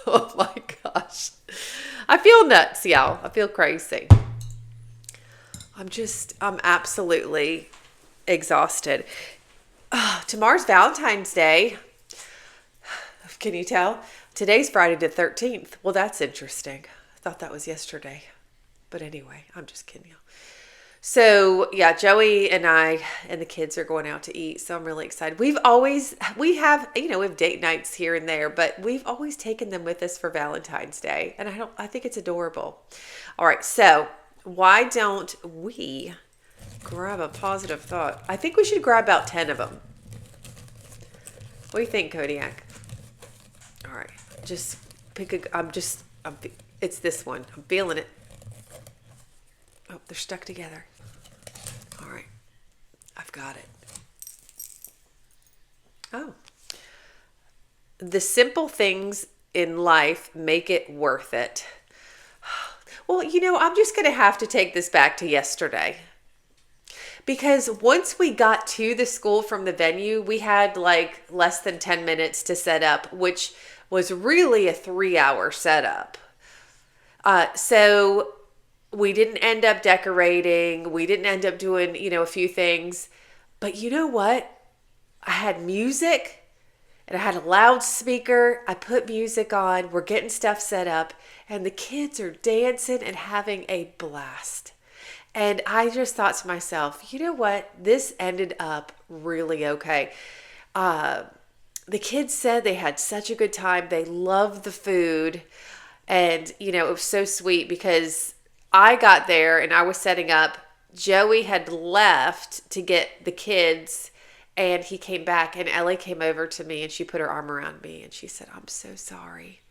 Oh my gosh. I feel nuts, y'all. I feel crazy. I'm absolutely exhausted. Tomorrow's Valentine's Day. Can you tell? Today's Friday the 13th. Well, that's interesting. I thought that was yesterday. But anyway, I'm just kidding you. So yeah, Joey and I and the kids are going out to eat. So I'm really excited. We have, we have date nights here and there, but we've always taken them with us for Valentine's Day. And I think it's adorable. All right. So why don't we grab a positive thought? I think we should grab about 10 of them. What do you think, Kodiak? All right. Just pick it's this one. I'm feeling it. Oh, they're stuck together. All right. I've got it. Oh. The simple things in life make it worth it. Well, I'm just going to have to take this back to yesterday. Because once we got to the school from the venue, we had like less than 10 minutes to set up, which was really a 3-hour setup. So we didn't end up decorating. We didn't end up doing, a few things. But you know what? I had music and I had a loudspeaker. I put music on. We're getting stuff set up. And the kids are dancing and having a blast. And I just thought to myself, you know what? This ended up really okay. The kids said they had such a good time. They loved the food. And, it was so sweet because I got there and I was setting up. Joey had left to get the kids and he came back and Ellie came over to me and she put her arm around me and she said, I'm so sorry.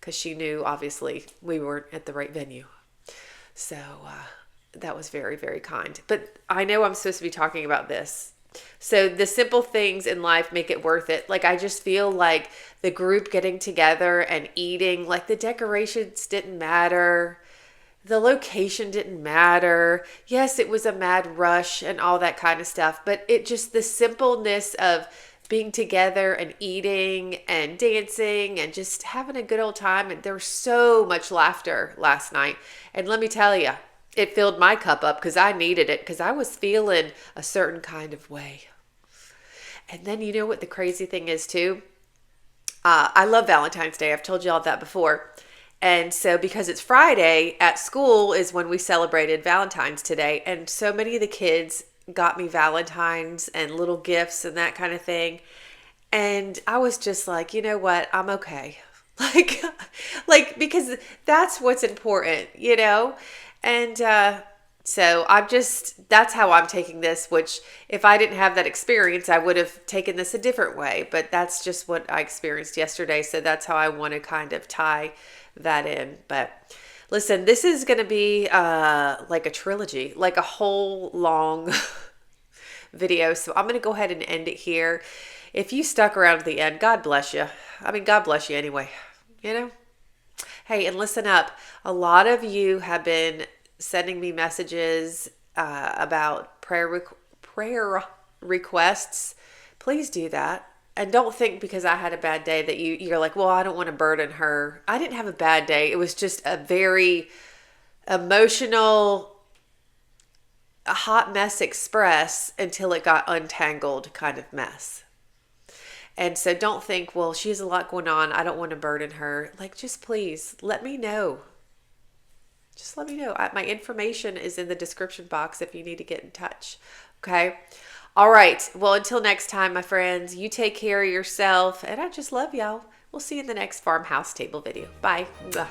Because she knew, obviously, we weren't at the right venue. So that was very, very kind. But I know I'm supposed to be talking about this. So the simple things in life make it worth it. Like, I just feel like the group getting together and eating, like the decorations didn't matter. The location didn't matter. Yes, it was a mad rush and all that kind of stuff. But it just, the simpleness of being together and eating and dancing and just having a good old time. And there was so much laughter last night. And let me tell you, it filled my cup up because I needed it because I was feeling a certain kind of way. And then you know what the crazy thing is too? I love Valentine's Day. I've told you all that before. And so because it's Friday at school is when we celebrated Valentine's today. And so many of the kids got me Valentine's and little gifts and that kind of thing. And I was just like, you know what? I'm okay. Like, because that's what's important, And so that's how I'm taking this, which if I didn't have that experience, I would have taken this a different way. But that's just what I experienced yesterday. So that's how I want to kind of tie that in. But listen, this is going to be like a trilogy, like a whole long video. So I'm going to go ahead and end it here. If you stuck around to the end, God bless you. I mean, God bless you anyway, Hey, and listen up. A lot of you have been sending me messages about prayer requests. Please do that. And don't think because I had a bad day that you're like, well, I don't want to burden her. I didn't have a bad day. It was just a very emotional, a hot mess express until it got untangled kind of mess. And so don't think, well, she has a lot going on. I don't want to burden her. Like, just please let me know. Just let me know. My information is in the description box if you need to get in touch. Okay. All right. Well, until next time, my friends, you take care of yourself. And I just love y'all. We'll see you in the next Farmhouse Table video. Bye. Bye.